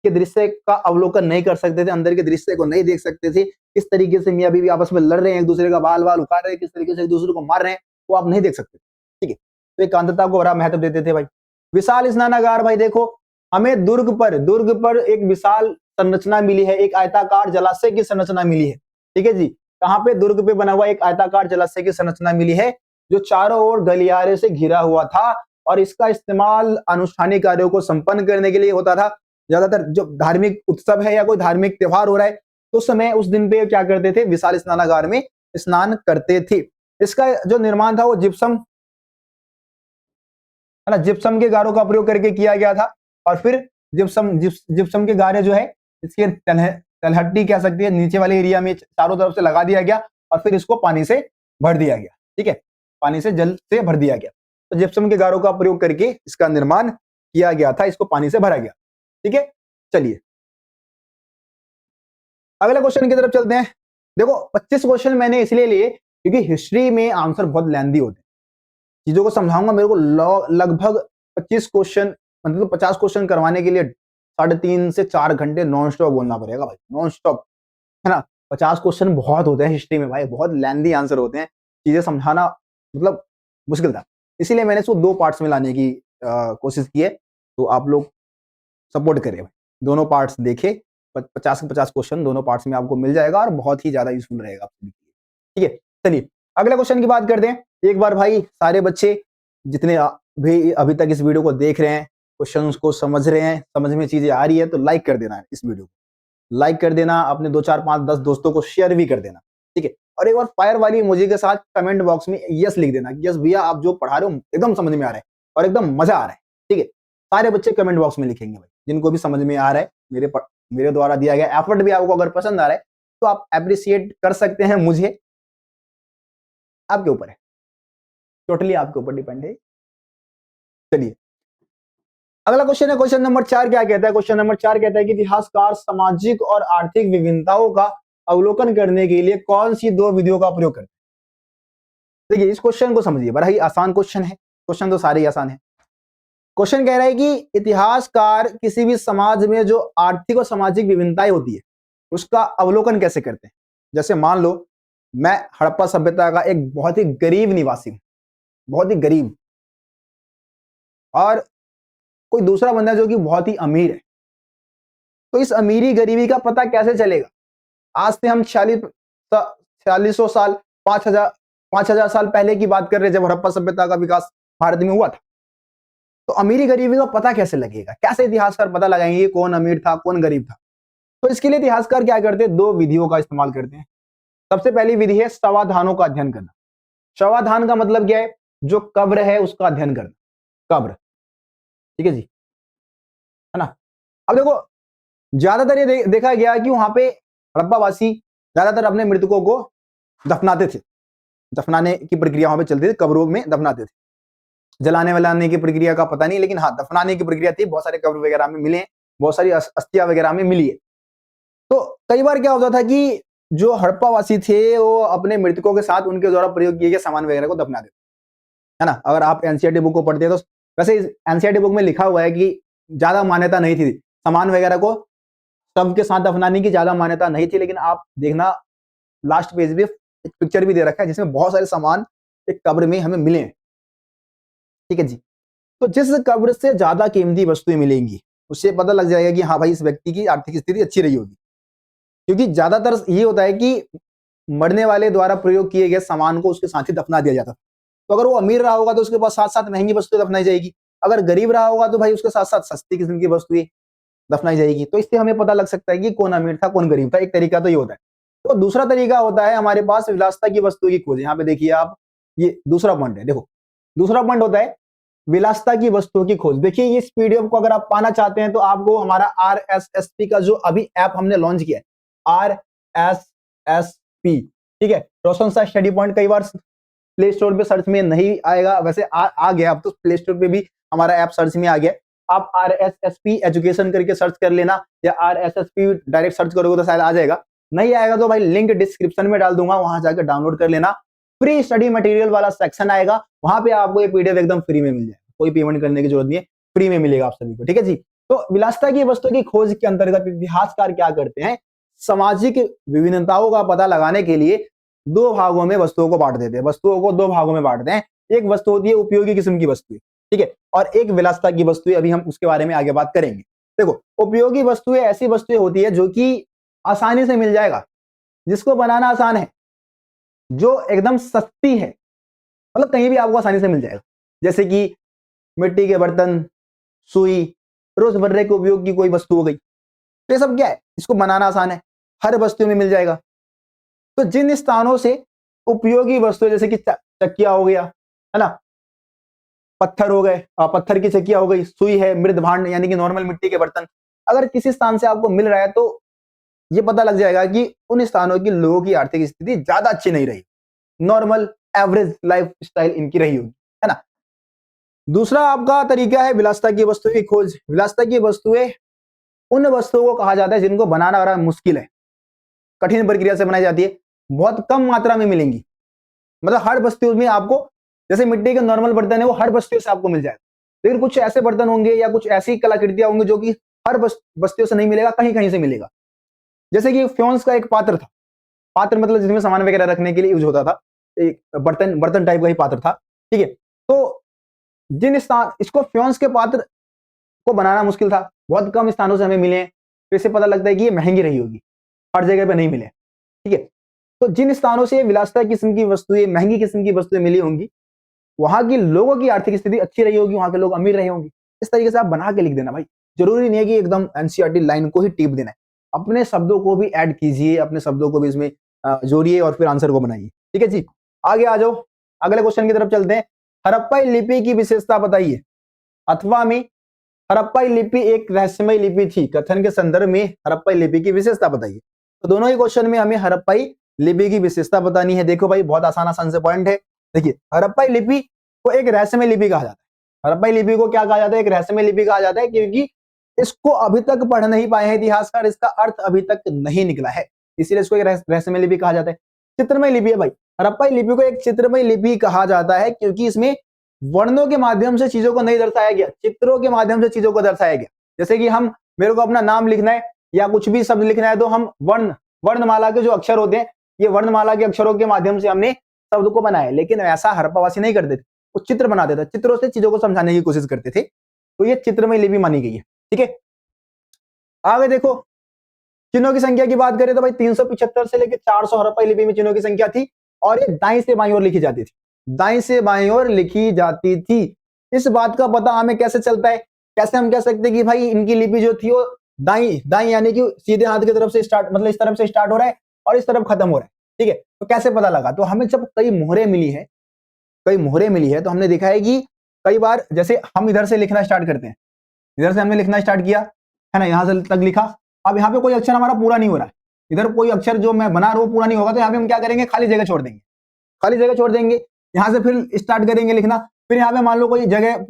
S1: के दृश्य का अवलोकन नहीं कर सकते थे, अंदर के दृश्य को नहीं देख सकते थे। किस तरीके से मियां बीवी आपस में लड़ रहे हैं, एक दूसरे का बाल बाल उखाड़ रहे हैं, किस तरीके से एक दूसरे को मार रहे हैं, वो आप नहीं देख सकते। ठीक है, तो एकांतता को बड़ा महत्व देते थे भाई। विशाल स्नानागार, भाई देखो, हमें दुर्ग पर एक विशाल संरचना मिली है, एक आयताकार जलाशय की संरचना मिली है। ठीक है जी, कहां पे, दुर्ग पे बना हुआ एक आयताकार जलाशय की संरचना मिली है, जो चारों ओर गलियारे से घिरा हुआ था, और इसका इस्तेमाल अनुष्ठानिक कार्यों को संपन्न करने के लिए होता था। ज्यादातर जो धार्मिक उत्सव है या कोई धार्मिक त्योहार हो रहा है तो उस समय, उस दिन पे क्या करते थे, विशाल स्नानागार में स्नान करते थे। इसका जो निर्माण था वो जिप्सम, है ना, जिप्सम के गारों का प्रयोग करके किया गया था। और फिर जिप्सम के गारे जो है, इसके तलहट्टी कह सकती है, नीचे वाले एरिया में चारों तरफ से लगा दिया गया, और फिर इसको पानी से भर दिया गया। ठीक है, पानी से, जल से भर दिया गया। तो जिप्सम के गारों का प्रयोग करके इसका निर्माण किया गया था, इसको पानी से भरा गया। ठीक है, चलिए अगले क्वेश्चन की तरफ चलते हैं। देखो 25 क्वेश्चन मैंने इसलिए लिए क्योंकि हिस्ट्री में आंसर बहुत लेंदी होते हैं। चीजों को समझाऊंगा, मेरे को लगभग 25 क्वेश्चन, मतलब 50 क्वेश्चन करवाने के लिए 3.5 से 4 घंटे नॉन स्टॉप बोलना पड़ेगा भाई, नॉन स्टॉप, है ना। 50 क्वेश्चन बहुत होते हैं हिस्ट्री में भाई, बहुत लेंदी आंसर होते हैं, चीजें समझाना मतलब मुश्किल था। इसीलिए मैंने इसको 2 पार्ट्स में लाने की कोशिश की है। तो आप लोग सपोर्ट करें भाई, दोनों पार्ट्स देखे, 50 के 50 क्वेश्चन दोनों पार्ट्स में आपको मिल जाएगा और बहुत ही ज्यादा यूजफुल रहेगा। ठीक है, चलिए अगले क्वेश्चन की बात करते हैं। एक बार भाई सारे बच्चे जितने भी अभी तक इस वीडियो को देख रहे हैं, क्वेश्चंस को समझ रहे हैं, समझ में चीजें आ रही है, तो लाइक कर देना, इस वीडियो को लाइक कर देना, अपने 2 4 5 10 दोस्तों को शेयर भी कर देना। ठीक है, और एक बार फायर वाली इमोजी के साथ कमेंट बॉक्स में यस लिख देना, यस भैया आप जो पढ़ा रहे हो एकदम समझ में आ रहा है और एकदम मजा आ रहा है। ठीक है, सारे बच्चे कमेंट बॉक्स में लिखेंगे भाई, जिनको भी समझ में आ रहा है, मेरे द्वारा दिया गया एफर्ट भी आपको अगर पसंद आ रहा है तो आप अप्रिशिएट कर सकते हैं मुझे, आपके ऊपर है, टोटली आपके ऊपर डिपेंड है। चलिए अगला क्वेश्चन है, क्वेश्चन नंबर 4 क्या कहता है, क्वेश्चन नंबर 4 कहता है कि इतिहासकार सामाजिक और आर्थिक विभिन्नताओं का अवलोकन करने के लिए कौन सी 2 विधियों का प्रयोग करते हैं। देखिए इस क्वेश्चन को समझिए, बड़ा ही आसान क्वेश्चन है, क्वेश्चन तो सारे ही आसान है। क्वेश्चन कह रहा है कि इतिहासकार किसी भी समाज में जो आर्थिक और सामाजिक विभिन्नताएं होती है उसका अवलोकन कैसे करते हैं। जैसे मान लो मैं हड़प्पा सभ्यता का एक बहुत ही गरीब निवासी हूं, बहुत ही गरीब, और कोई दूसरा बंदा जो कि बहुत ही अमीर है, तो इस अमीरी गरीबी का पता कैसे चलेगा। आज से हम 4600 साल 5000 साल पहले की बात कर रहे हैं, जब हड़प्पा सभ्यता का विकास भारत में हुआ था, तो अमीरी गरीबी का पता कैसे लगेगा, कैसे इतिहासकार पता लगाएंगे कौन अमीर था कौन गरीब था। तो इसके लिए इतिहासकार क्या करते हैं, दो विधियों का इस्तेमाल करते हैं। सबसे पहली विधि है शवाधानों का अध्ययन करना। शवाधान का मतलब क्या है, जो कब्र है उसका अध्ययन करना, कब्र, ठीक है जी, है ना। अब देखो ज्यादातर ये देखा गया कि वहां पे हड़प्पावासी ज्यादातर अपने मृतकों को दफनाते थे, दफनाने की प्रक्रिया वहां पे चलती थी, कब्रों में दफनाते थे। जलाने वलाने की प्रक्रिया का पता नहीं, लेकिन हाँ दफनाने की प्रक्रिया थी। बहुत सारे कब्र वगैरह में मिले, बहुत सारी अस्थियां वगैरह में मिली है। तो कई बार क्या होता था कि जो हड़प्पावासी थे वो अपने मृतकों के साथ उनके द्वारा प्रयोग किए गए सामान वगैरह को दफना देते, है ना। अगर आप एनसीईआरटी बुक को पढ़ते हैं तो वैसे एनसीईआरटी बुक में लिखा हुआ है कि ज्यादा मान्यता नहीं थी सामान वगैरह को सबके साथ दफनाने की, ज्यादा मान्यता नहीं थी। लेकिन आप देखना लास्ट पेज पे एक पिक्चर भी दे रखा है जिसमें बहुत सारे सामान एक कब्र में हमें मिले हैं, ठीक है जी। तो जिस कब्र से ज्यादा कीमती वस्तुएं मिलेंगी उससे पता लग जाएगा कि हाँ भाई इस व्यक्ति की आर्थिक स्थिति अच्छी रही होगी। क्योंकि ज्यादातर ये होता है कि मरने वाले द्वारा प्रयोग किए गए सामान को उसके साथ ही दफना दिया जाता। तो अगर वो अमीर रहा होगा तो उसके पास साथ साथ महंगी वस्तुएं दफनाई जाएगी, अगर गरीब रहा होगा तो भाई उसके साथ साथ सस्ती किस्म की वस्तुएं दफनाई जाएगी। तो इससे हमें पता लग सकता है कि कौन अमीर था कौन गरीब था। एक तरीका तो ये होता है। तो दूसरा तरीका होता है हमारे पास विलासिता की वस्तुओं की खोज। यहाँ पे देखिए आप, ये दूसरा पॉइंट है। देखो दूसरा पॉइंट होता है विलासिता की वस्तुओं की खोज। देखिए इस पीडीएफ को अगर आप पाना चाहते हैं तो आपको हमारा RSSP का जो अभी ऐप हमने लॉन्च किया है, RSSP, ठीक है, रोशन सा स्टडी पॉइंट। कई बार प्ले स्टोर पे सर्च में नहीं आएगा, वैसे आ गया अब तो प्ले स्टोर पे भी हमारा ऐप सर्च में आ गया। आप RSSP एजुकेशन करके सर्च कर लेना, या RSSP डायरेक्ट सर्च करोगे तो शायद आ जाएगा। नहीं आएगा तो भाई लिंक डिस्क्रिप्शन में डाल दूंगा, वहां जाकर डाउनलोड कर लेना। फ्री स्टडी मटेरियल वाला सेक्शन आएगा, वहां पे आपको ये पीडीएफ एकदम फ्री में मिल जाएगा, कोई पेमेंट करने की जरूरत नहीं है, फ्री में मिलेगा आप सभी को, ठीक है जी। तो विलासिता की वस्तु की खोज के अंतर्गत इतिहासकार क्या करते हैं, सामाजिक विभिन्नताओं का पता लगाने के लिए दो भागों में वस्तुओं को बांट देते हैं। वस्तुओं को दो भागों में बांटते हैं। एक वस्तु होती है उपयोगी किस्म की वस्तु, ठीक है, और एक विलासिता की वस्तु। अभी हम उसके बारे में आगे बात करेंगे। देखो उपयोगी वस्तुएं ऐसी वस्तुएं होती है जो कि आसानी से मिल जाएगा, जिसको बनाना आसान है, जो एकदम सस्ती है, मतलब कहीं भी आपको आसानी से मिल जाएगा। जैसे कि मिट्टी के बर्तन, सुई, रोजमर्रा के उपयोग की कोई वस्तु हो गई। तो ये सब क्या है, इसको बनाना आसान है, हर वस्तु में मिल जाएगा। तो जिन स्थानों से उपयोगी वस्तुएं जैसे कि चक्किया हो गया, है ना, पत्थर हो गए, पत्थर की चक्किया हो गई, सुई है, मृद भांड यानी कि नॉर्मल मिट्टी के बर्तन, अगर किसी स्थान से आपको मिल रहा है तो ये पता लग जाएगा कि उन स्थानों की लोगों की आर्थिक स्थिति ज्यादा अच्छी नहीं रही, नॉर्मल एवरेज लाइफ स्टाइल इनकी रही होगी, है ना। दूसरा आपका तरीका है विलासिता की वस्तुओं की खोज। विलासिता की वस्तुएं उन वस्तुओं को कहा जाता है जिनको बनाना बड़ा मुश्किल है, कठिन प्रक्रिया से बनाई जाती है, बहुत कम मात्रा में मिलेंगी। मतलब हर वस्तु में आपको, जैसे मिट्टी के नॉर्मल बर्तन है वो हर वस्तु से आपको मिल जाएगा, लेकिन कुछ ऐसे बर्तन होंगे या कुछ ऐसी कलाकृतियां होंगी जो कि हर वस्तुओं से नहीं मिलेगा, कहीं कहीं से मिलेगा। जैसे कि फ्योन्स का एक पात्र था, पात्र मतलब जिसमें सामान वगैरह रखने के लिए यूज होता था, एक बर्तन बर्तन टाइप का ही पात्र था, ठीक है। तो जिन स्थान, इसको फ्योन्स के पात्र को बनाना मुश्किल था, बहुत कम स्थानों से हमें मिले, तो इससे पता लगता है कि ये महंगी रही होगी, हर जगह पे नहीं मिले, ठीक है। तो जिन स्थानों से विलासिता किस्म की वस्तुएं, महंगी किस्म की वस्तुएं मिली होंगी, वहां की लोगों की आर्थिक स्थिति अच्छी रही होगी, वहां के लोग अमीर रहे होंगे। इस तरीके से आप बना के लिख देना भाई, जरूरी नहीं है कि एकदम एनसीईआरटी लाइन को ही टिप देना है, अपने शब्दों को भी ऐड कीजिए, अपने शब्दों को भी इसमें जोड़िए और फिर आंसर को बनाइए, ठीक है जी। आगे आ जाओ, अगले क्वेश्चन की तरफ चलते हैं। हड़प्पाई लिपि की विशेषता बताइए। अथवा में हड़प्पाई लिपि एक रहस्यमय लिपि थी, कथन के संदर्भ में हड़प्पाई लिपि की विशेषता बताइए। तो दोनों ही क्वेश्चन में हमें हड़प्पाई लिपि की विशेषता बतानी है। देखो भाई बहुत आसान आसान से पॉइंट है। देखिए हड़प्पाई लिपि को एक रहस्यमय लिपि कहा जाता है। हड़प्पाई लिपि को क्या कहा जाता है, एक रहस्यमय लिपि कहा जाता है, क्योंकि इसको अभी तक पढ़ नहीं पाए हैं इतिहासकार, इसका अर्थ अभी तक नहीं निकला है, इसीलिए इसको एक रहस्यमय लिपि कहा जाता है। चित्रमय लिपि है भाई, हड़प्पाई लिपि को एक चित्रमय लिपि कहा जाता है क्योंकि इसमें वर्णों के माध्यम से चीजों को नहीं दर्शाया गया, चित्रों के माध्यम से चीजों को दर्शाया गया। जैसे कि हम, मेरे को अपना नाम लिखना है या कुछ भी शब्द लिखना है तो हम वर्णमाला के जो अक्षर होते हैं, ये वर्णमाला के अक्षरों के माध्यम से हमने शब्द को बनाया, लेकिन ऐसा हड़प्पावासी नहीं करते थे, वो चित्र बनाते थे, चित्रों से चीजों को समझाने की कोशिश करते थे। तो ये चित्रमय लिपि मानी गई है, ठीक है। आगे देखो, चिन्हों की संख्या की बात करें तो भाई 375 से लेकर 400 हड़प्पाई लिपि में चिन्हों की संख्या थी, और ये दाईं से बाईं ओर लिखी जाती थी, दाईं से बाईं ओर लिखी जाती थी। इस बात का पता हमें कैसे चलता है, कैसे हम कह सकते हैं कि भाई इनकी लिपि जो थी वो दाई दाई यानी कि सीधे हाथ की तरफ से स्टार्ट, मतलब इस तरफ से स्टार्ट हो रहा है और इस तरफ खत्म हो रहा है, ठीक है। तो कैसे पता लगा? तो हमें जब कई मोहरे मिली है, कई मोहरे मिली है, तो हमने देखा है कि कई बार जैसे हम इधर से लिखना स्टार्ट करते हैं, इधर से हमने लिखना स्टार्ट किया है ना, यहां से तक लिखा। अब यहाँ पे कोई अक्षर हमारा पूरा नहीं हो रहा है, इधर कोई अक्षर जो मैं बना रहा हूँ पूरा नहीं होगा, तो यहाँ पे हम क्या करेंगे, खाली जगह छोड़ देंगे, खाली जगह छोड़ देंगे। यहाँ से फिर स्टार्ट करेंगे लिखना, फिर यहाँ पे मान लो कोई जगह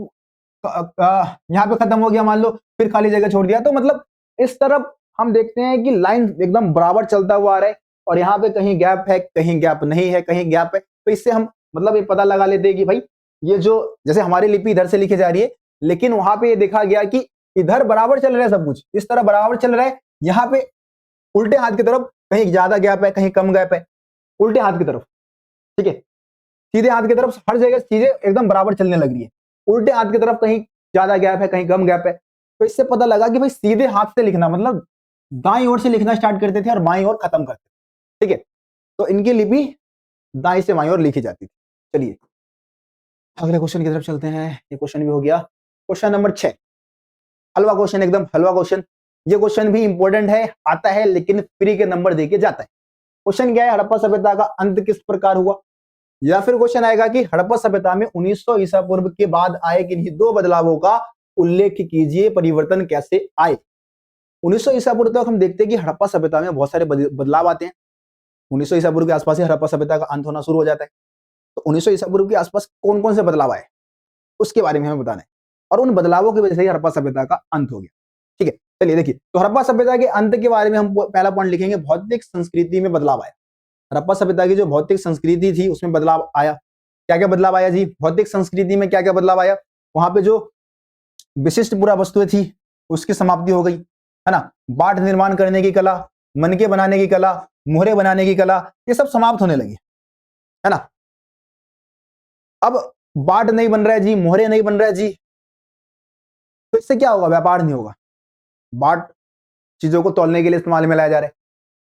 S1: यहाँ पे खत्म हो गया मान लो, फिर खाली जगह छोड़ दिया। तो मतलब इस तरफ हम देखते हैं कि लाइन एकदम बराबर चलता हुआ आ रहा है, और यहाँ पे कहीं गैप है, कहीं गैप नहीं है, कहीं गैप है। तो इससे हम मतलब ये पता लगा लेते हैं कि भाई ये जो, जैसे हमारी लिपि इधर से लिखी जा रही है, लेकिन वहां पे ये देखा गया कि इधर बराबर चल रहा है सब कुछ, इस तरह बराबर चल रहा है, यहाँ पे उल्टे हाथ की तरफ कहीं ज्यादा गैप है, कहीं कम गैप है, उल्टे हाथ की तरफ, ठीक है। सीधे हाथ की तरफ हर जगह चीजें एकदम बराबर चलने लग रही है, उल्टे हाथ की तरफ कहीं ज्यादा गैप है, कहीं कम गैप है। तो इससे पता लगा कि भाई सीधे हाथ से लिखना मतलब दाईं ओर से लिखना स्टार्ट करते थे और बाईं ओर खत्म करते थे, ठीक है। तो इनकी लिपि दाईं से बाईं ओर लिखी जाती थी। चलिए अगले क्वेश्चन की तरफ चलते हैं। ये क्वेश्चन भी हो गया। क्वेश्चन नंबर 6, हलवा क्वेश्चन, एकदम हलवा क्वेश्चन। ये क्वेश्चन भी इंपॉर्टेंट है, आता है लेकिन फ्री के नंबर देके जाता है। क्वेश्चन क्या है, हड़प्पा सभ्यता का अंत किस प्रकार हुआ? या फिर क्वेश्चन आएगा कि हड़प्पा सभ्यता में 1900 ईसा पूर्व के बाद आए किन्हीं दो बदलावों का उल्लेख कीजिए, परिवर्तन कैसे आए? 1900 ईसा पूर्व तक हम देखते हैं कि हड़प्पा सभ्यता में बहुत सारे बदलाव आते हैं। 1900 ईसा पूर्व के आसपास ही हड़प्पा सभ्यता का अंत होना शुरू हो जाता है। तो 1900 ईसा पूर्व के आसपास कौन कौन से बदलाव आए उसके बारे में हमें बताना है, और उन बदलावों की वजह से ही हड़प्पा सभ्यता का अंत हो गया, ठीक है। चलिए देखिए, तो हड़प्पा सभ्यता के अंत के बारे में हम पहला पॉइंट लिखेंगे, भौतिक संस्कृति में बदलाव आया। हड़प्पा सभ्यता की जो भौतिक संस्कृति थी उसमें बदलाव आया। क्या क्या बदलाव आया जी? भौतिक संस्कृति में क्या क्या बदलाव आया? वहां पे जो विशिष्ट पुरा वस्तुएं थी उसकी समाप्ति हो गई, है ना। बाट निर्माण करने की कला, मनके बनाने की कला, मोहरे बनाने की कला, ये सब समाप्त होने लगी, है ना। अब बाट नहीं बन रहा है जी, मोहरे नहीं बन रहा है जी, तो इससे क्या होगा? व्यापार नहीं होगा। बाट चीजों को तौलने के लिए इस्तेमाल में लाया जा रहा है,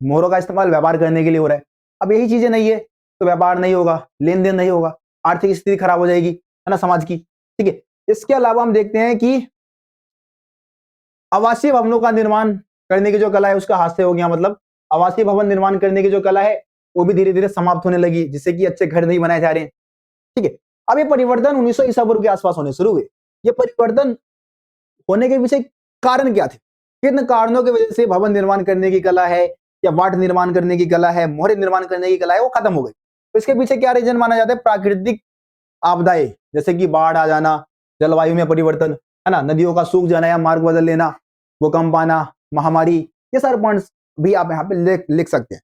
S1: मोहरों का इस्तेमाल व्यापार करने के लिए हो रहा है। अब यही चीजें नहीं है तो व्यापार नहीं होगा, लेन देन नहीं होगा, आर्थिक स्थिति खराब हो जाएगी, है ना, समाज की, ठीक है। इसके अलावा हम देखते हैं कि आवासीय भवनों का निर्माण करने की जो कला है उसका हाथ से हो गया, मतलब आवासीय भवन निर्माण करने की जो कला है वो भी धीरे धीरे समाप्त होने लगी, जिससे कि अच्छे घर नहीं बनाए जा रहे हैं, ठीक है। अब ये परिवर्तन 1900 ईसा पूर्व के आसपास होने शुरू हुए। ये परिवर्तन होने के पीछे कारण क्या थे? किन कारणों की वजह से भवन निर्माण करने की कला है या बाट निर्माण करने की कला है, मोहरे निर्माण करने की कला है, वो खत्म हो गई? तो इसके पीछे क्या रीजन माना जाता है? प्राकृतिक आपदाएं, जैसे कि बाढ़ आ जाना, जलवायु में परिवर्तन, है ना, नदियों का सूख जाना या मार्ग बदल लेना, भूकंप आना, महामारी, ये सारे पॉइंट्स भी आप यहाँ पे लिख सकते हैं।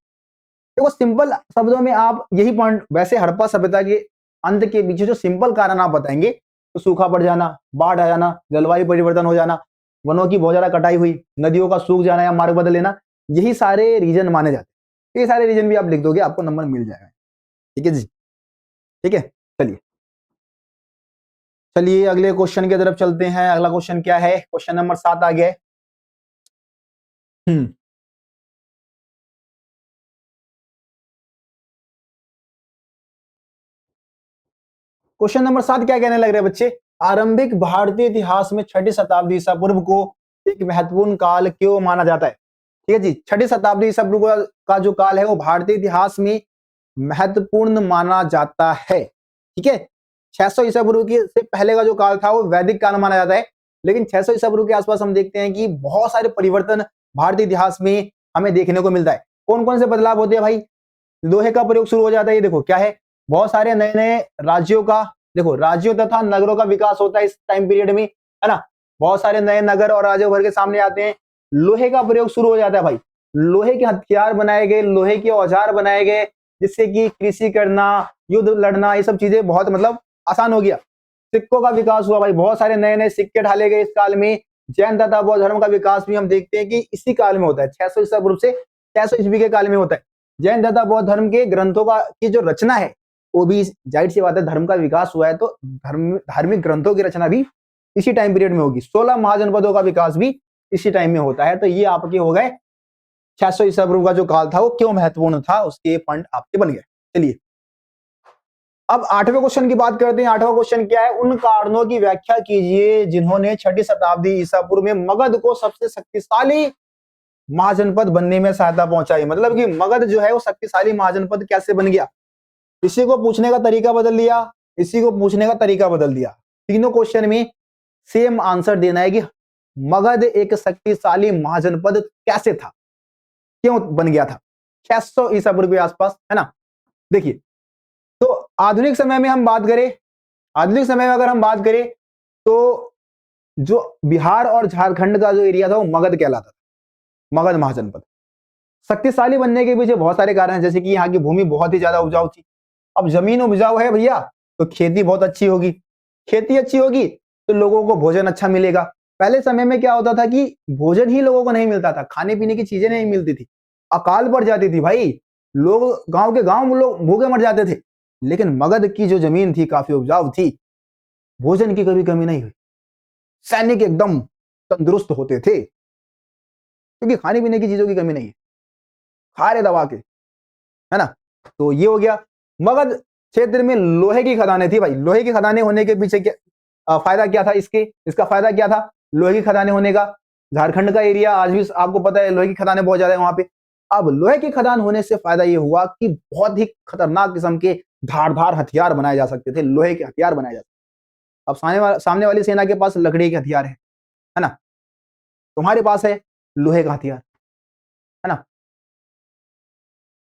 S1: देखो सिंपल शब्दों में आप यही पॉइंट, वैसे हड़प्पा सभ्यता के अंत के पीछे जो सिंपल कारण आप बताएंगे तो सूखा पड़ जाना, बाढ़ आ जाना, जलवायु परिवर्तन हो जाना, वनों की बहुत ज्यादा कटाई हुई, नदियों का सूख जाना या मार्ग बदल लेना, यही सारे रीजन माने जाते हैं। ये सारे रीजन भी आप लिख दोगे, आपको नंबर मिल जाएगा, ठीक है जी, ठीक है। चलिए चलिए अगले क्वेश्चन की तरफ चलते हैं। अगला क्वेश्चन क्या है? क्वेश्चन नंबर 7 आ गया है। क्वेश्चन नंबर 7 क्या कहने लग रहे हैं बच्चे? आरंभिक भारतीय इतिहास में 6ठी शताब्दी ईसा पूर्व को एक महत्वपूर्ण काल क्यों माना जाता है? ठीक है जी, 6ठी शताब्दी ईसा पूर्व का जो काल है वो भारतीय इतिहास में महत्वपूर्ण माना जाता है, ठीक है। 600 ईसा पूर्व के से पहले का जो काल था वो वैदिक काल माना जाता है, लेकिन 600 ईसा पूर्व के आसपास हम देखते हैं कि बहुत सारे परिवर्तन भारतीय इतिहास में हमें देखने को मिलता है। कौन कौन से बदलाव होते हैं भाई? लोहे का प्रयोग शुरू हो जाता है, ये देखो क्या है, बहुत सारे नए नए राज्यों का, देखो राज्यों तथा नगरों का विकास होता है इस टाइम पीरियड में, है ना। बहुत सारे नए नगर और राज्य भर के सामने आते हैं, लोहे का प्रयोग शुरू हो जाता है भाई, लोहे के हथियार बनाए गए, लोहे के औजार बनाए गए, जिससे कि कृषि करना, युद्ध लड़ना, ये सब चीजें बहुत मतलब आसान हो गया। सिक्कों का विकास हुआ भाई, बहुत सारे नए नए सिक्के ढाले गए इस काल में। जैन तथा बौद्ध धर्म का विकास भी हम देखते हैं कि इसी काल में होता है, 600 ईसा पूर्व से 600 ईस्वी के काल में होता है। जैन तथा बौद्ध धर्म के ग्रंथों का की जो रचना है वो भी, जाहिर सी बात है, धर्म का विकास हुआ है तो धार्मिक ग्रंथों की रचना भी इसी टाइम पीरियड में होगी। 16 महाजनपदों का विकास भी इसी टाइम में होता है। तो ये आपके हो गए 600 ईसा पूर्व का जो काल था वो क्यों महत्वपूर्ण था, उसके पॉइंट आपके बन गए। चलिए अब 8वें क्वेश्चन की बात करते हैं। 8वां क्वेश्चन क्या है? उन कारणों की व्याख्या कीजिए जिन्होंने 6ठी शताब्दी ईसा पूर्व में मगध को सबसे शक्तिशाली महाजनपद बनने में सहायता पहुंचाई। मतलब कि मगध जो है वो शक्तिशाली महाजनपद कैसे बन गया, इसी को पूछने का तरीका बदल दिया, इसी को पूछने का तरीका बदल दिया। तीनों क्वेश्चन में सेम आंसर देना है कि मगध एक शक्तिशाली महाजनपद कैसे था, क्यों बन गया था 600 ईसा पूर्व के आसपास, है ना। देखिए, तो आधुनिक समय में हम बात करें, आधुनिक समय में अगर हम बात करें तो जो बिहार और झारखंड का जो एरिया था वो मगध कहलाता था, मगध महाजनपद। शक्तिशाली बनने के पीछे बहुत सारे कारण हैं, जैसे कि यहाँ की भूमि बहुत ही ज्यादा उपजाऊ थी। अब जमीन उपजाऊ है भैया तो खेती बहुत अच्छी होगी, खेती अच्छी होगी तो लोगों को भोजन अच्छा मिलेगा। पहले समय में क्या होता था कि भोजन ही लोगों को नहीं मिलता था, खाने पीने की चीजें नहीं मिलती थी, अकाल पड़ जाती थी भाई, लोग गांव के गांव लोग भूखे मर जाते थे। लेकिन मगध की जो जमीन थी काफी उपजाऊ थी, भोजन की कभी कमी नहीं हुई, सैनिक एकदम तंदुरुस्त होते थे क्योंकि खाने पीने की चीजों की कमी नहीं है, खा रहे दबा के, है ना। तो ये हो गया। मगध क्षेत्र में लोहे की खदानें थी भाई, लोहे की खदानें होने के पीछे क्या फायदा क्या था, इसका फायदा क्या था लोहे की खदानें होने का? झारखंड का एरिया आज भी आपको पता है लोहे की खदानें बहुत ज्यादा है वहां पे। अब लोहे की खदान होने से फायदा ये हुआ कि बहुत ही खतरनाक किस्म के धारदार हथियार बनाए जा सकते थे, लोहे के हथियार बनाए जा सकते। अब सामने वाली सेना के पास लकड़ी के हथियार है ना, तुम्हारे पास है लोहे का हथियार, है ना।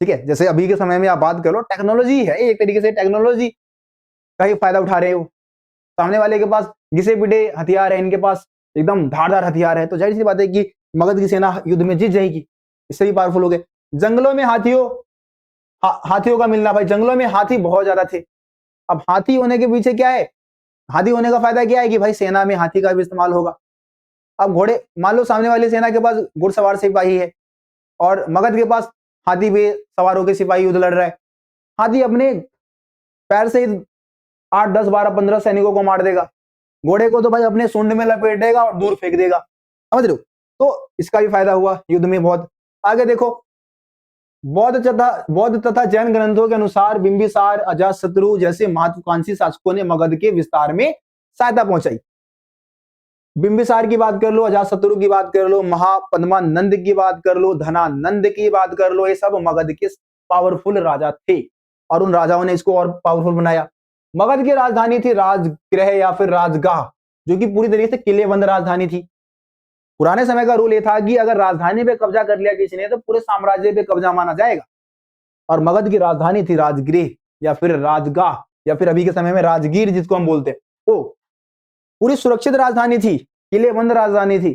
S1: ठीक है, जैसे अभी के समय में आप बात करो, टेक्नोलॉजी है एक तरीके से, टेक्नोलॉजी का ही फायदा उठा रहे हो। सामने वाले के पास घिसे पिटे हथियार है, इनके पास एकदम धारदार हथियार है, तो जाहिर सी बात है कि मगध की सेना युद्ध में जीत जाएगी, इससे भी पावरफुल हो गए। जंगलों में हाथियों का मिलना, भाई जंगलों में हाथी बहुत ज्यादा थे। अब हाथी होने के पीछे क्या है, हाथी होने का फायदा क्या है कि भाई सेना में हाथी का भी इस्तेमाल होगा। अब घोड़े, मान लो सामने वाली सेना के पास घुड़सवार सिपाही है और मगध के पास हाथी पे सवार होकर सिपाही युद्ध लड़ रहा है, हाथी अपने पैर से 8 10 12 15 सैनिकों को मार देगा, घोड़े को तो भाई अपने सूंड में लपेट देगा और दूर फेंक देगा, समझ रहे हो। तो इसका भी फायदा हुआ युद्ध में बहुत। आगे देखो, बौद्ध तथा जैन ग्रंथों के अनुसार बिंबिसार अजातशत्रु जैसे महत्वाकांक्षी शासकों ने मगध के विस्तार में सहायता पहुंचाई। बिंबिसार की बात कर लो, अजातशत्रु की बात कर लो, महापद्मानंद की बात कर लो, धनानंद की बात कर लो, ये सब मगध के पावरफुल राजा थे और उन राजाओं ने इसको और पावरफुल बनाया। मगध की राजधानी थी राजगृह या फिर राजगाह, जो कि पूरी तरीके से किलेबंद राजधानी थी। पुराने समय का रूल ये था कि अगर राजधानी पे कब्जा कर लिया किसी ने तो पूरे साम्राज्य पे कब्जा माना जाएगा, और मगध की राजधानी थी राजगृह या फिर राजगाह या फिर अभी के समय में राजगीर जिसको हम बोलते हैं, वो पूरी सुरक्षित राजधानी थी, किलेबंद राजधानी थी,